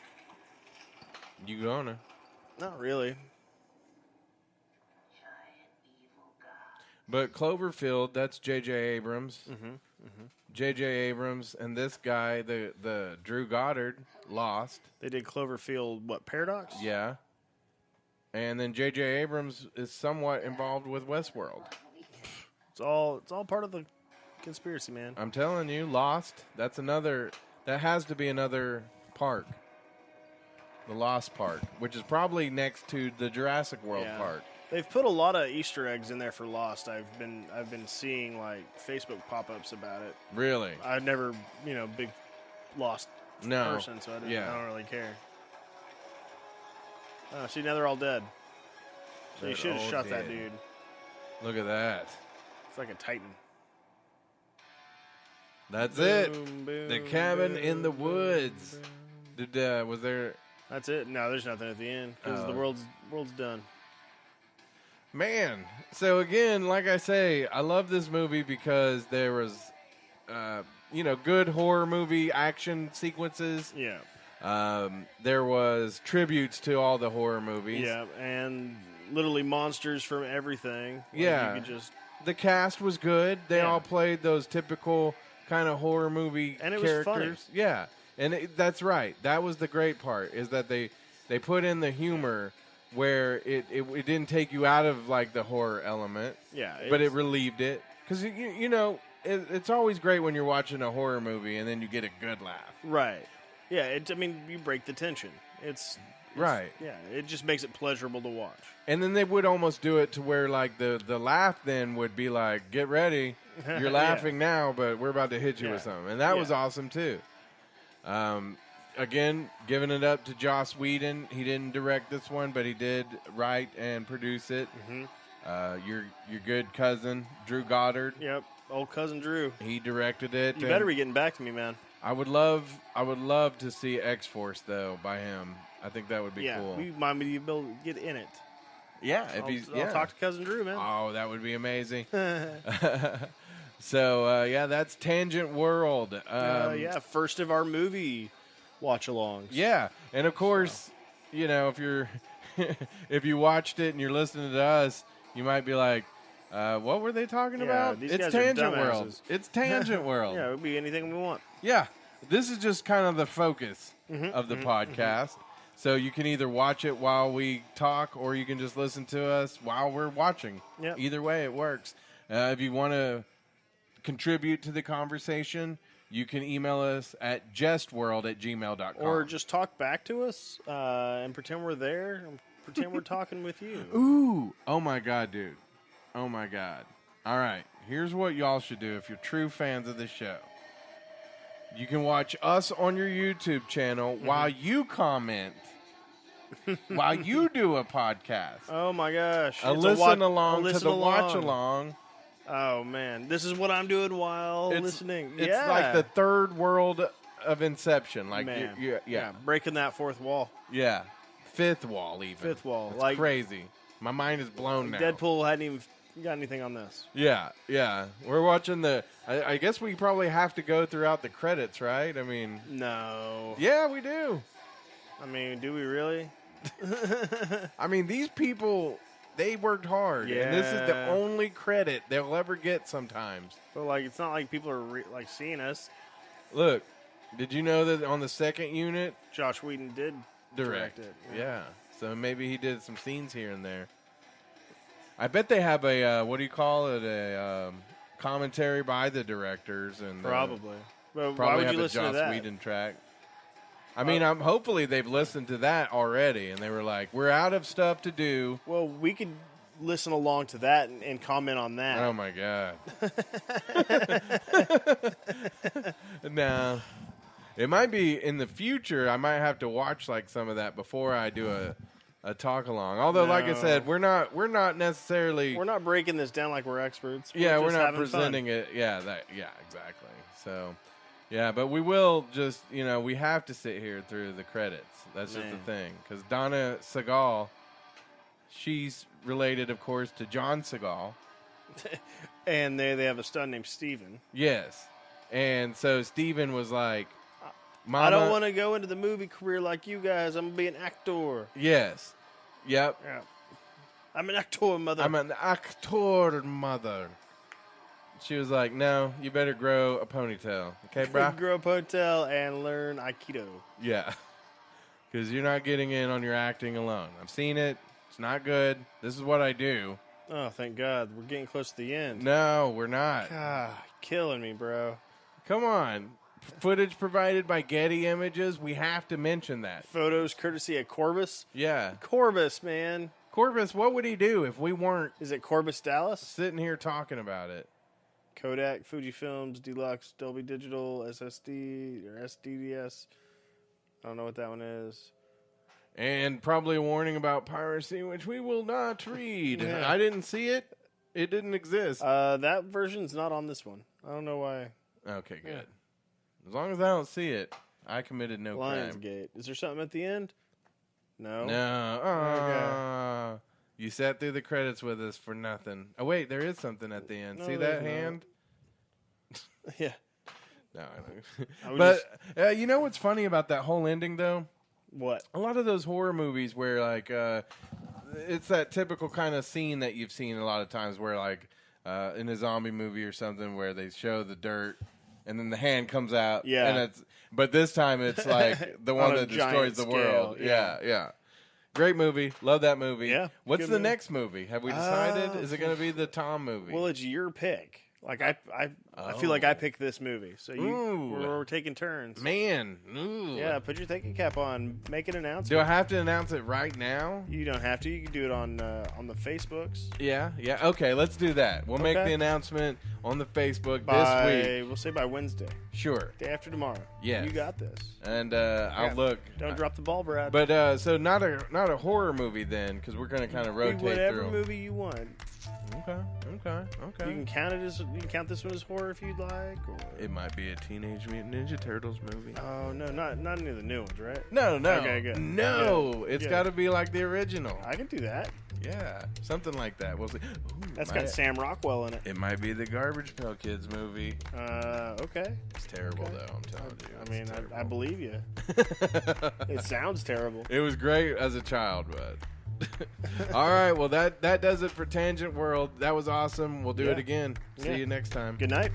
You gonna? Not really. But Cloverfield, that's J.J. Abrams. J.J. Abrams and this guy, the Drew Goddard, Lost. They did Cloverfield, what, Paradox? Yeah. And then J.J. Abrams is somewhat involved with Westworld. It's all part of the conspiracy, man. I'm telling you, Lost, that has to be another park. The Lost Park, which is probably next to the Jurassic World Park. They've put a lot of Easter eggs in there for Lost. I've been seeing like Facebook pop-ups about it. Really? I've never, big Lost person, so I don't really care. Oh, see, now they're all dead. So you should have shot that dude. Look at that. It's like a Titan. That's Boom, it. boom, The cabin boom, in the boom, woods. boom. Was there? That's it. No, there's nothing at the end because the world's done. Man, so again, like I say, I love this movie because there was, good horror movie action sequences. Yeah. There was tributes to all the horror movies. Yeah, and literally monsters from everything. Like Yeah. You could just... The cast was good. They all played those typical kind of horror movie and it characters. was funny. Yeah, and that's right. That was the great part, is that they put in the humor where it didn't take you out of like the horror element. Yeah, but it relieved it, because it's always great when you're watching a horror movie and then you get a good laugh. Right. Yeah. You break the tension. It's right. Yeah. It just makes it pleasurable to watch. And then they would almost do it to where like the laugh then would be like, get ready, you're laughing now, but we're about to hit you with something, and that was awesome too. Again, giving it up to Joss Whedon. He didn't direct this one, but he did write and produce it. Your good cousin, Drew Goddard. Yep, old cousin Drew. He directed it. You better be getting back to me, man. I would love to see X-Force though by him. I think that would be cool. We might be able to get in it. Yeah, I'll talk to cousin Drew, man. Oh, that would be amazing. So that's TangentWorld. First of our movie watch-alongs. Yeah, and of course, if you're if you watched it and you're listening to us, you might be like, what were they talking about? These It's guys are TangentWorld. dumbasses. It's TangentWorld. Yeah, it would be anything we want. Yeah, this is just kind of the focus of the podcast. So you can either watch it while we talk, or you can just listen to us while we're watching. Yep. Either way, it works. If you want to contribute to the conversation, you can email us at jestworld@gmail.com. Or just talk back to us and pretend we're there and pretend we're talking with you. Ooh. Oh, my God, dude. Oh, my God. All right. Here's what y'all should do if you're true fans of this show. You can watch us on your YouTube channel while you comment, while you do a podcast. Oh, my gosh. A listen along to the watch along. Oh, man. This is what I'm doing while listening. It's like the third world of Inception. Like, man. Yeah. Breaking that fourth wall. Yeah. Fifth wall, even. Fifth wall. It's crazy. My mind is blown now. Deadpool hadn't even got anything on this. Yeah. We're watching I guess we probably have to go throughout the credits, right? I mean. No. Yeah, we do. I mean, do we really? I mean, these people, they worked hard. Yeah. And this is the only credit they'll ever get sometimes. But, like, it's not like people are, seeing us. Look, did you know that on the second unit? Joss Whedon did direct it. Yeah. So maybe he did some scenes here and there. I bet they have a, what do you call it, a commentary by the directors. And probably. But probably why would have you listen a to Joss that? Whedon track. I mean, hopefully they've listened to that already, and they were like, we're out of stuff to do. Well, we could listen along to that and comment on that. Oh, my God. No. It might be in the future, I might have to watch like some of that before I do a talk along. Although, like I said, we're not necessarily. We're not breaking this down like we're experts. We're just not having presenting fun. it. Yeah, exactly. So, yeah, but we will just, we have to sit here through the credits. That's just the thing. Because Donna Segal, she's related, of course, to John Segal. And they have a son named Steven. Yes. And so Steven was like, Mama, I don't want to go into the movie career like you guys. I'm going to be an actor. Yes. Yep. Yeah. I'm an actor, mother. I'm an actor, mother. She was like, no, you better grow a ponytail. Okay, bro? Grow a ponytail and learn Aikido. Yeah. Because you're not getting in on your acting alone. I've seen it. It's not good. This is what I do. Oh, thank God. We're getting close to the end. No, we're not. God, killing me, bro. Come on. Footage provided by Getty Images. We have to mention that. Photos courtesy of Corbus. Yeah. Corbus, man. Corbus, what would he do if we weren't Is it Corbus Dallas? sitting here talking about it? Kodak, Fujifilms, Deluxe, Dolby Digital, SSD, or SDDS. I don't know what that one is. And probably a warning about piracy, which we will not read. Yeah. I didn't see it. It didn't exist. That version's not on this one. I don't know why. Okay, good. Yeah. As long as I don't see it, I committed no crime. Lionsgate. Is there something at the end? No. No. Okay. You sat through the credits with us for nothing. Oh, wait, there is something at the end. No, see that hand? Yeah. No, I don't. But you know what's funny about that whole ending, though? What? A lot of those horror movies where, like, it's that typical kind of scene that you've seen a lot of times where, like, in a zombie movie or something where they show the dirt and then the hand comes out. Yeah. But this time it's like the one that destroys the world. Yeah. Great movie. Love that movie. Yeah. What's the next movie? Have we decided? Is it going to be the Tom movie? Well, it's your pick. Like I feel like I picked this movie, so we're taking turns. Man, ooh. Yeah, put your thinking cap on. Make an announcement. Do I have to announce it right now? You don't have to. You can do it on the Facebooks. Yeah. Okay, let's do that. We'll make the announcement on the Facebook this week. We'll say by Wednesday. Sure. Day after tomorrow. Yes. You got this. And I'll look. Don't drop the ball, Brad. But so not a horror movie then, because we're going to kind of rotate whatever through. movie you want. Okay. You can count it as count this one as horror if you'd like. Or... It might be a Teenage Mutant Ninja Turtles movie. Oh no, not any of the new ones, right? No. Okay, good. No, it's got to be like the original. I can do that. Yeah, something like that. We'll see. Ooh, That's got Sam Rockwell in it. It might be the Garbage Pail Kids movie. Okay. It's terrible though. I'm telling you. I mean, I believe you. It sounds terrible. It was great as a child, but. All right, well that does it for Tangent World. That was awesome. We'll do it again. See you next time. Good night.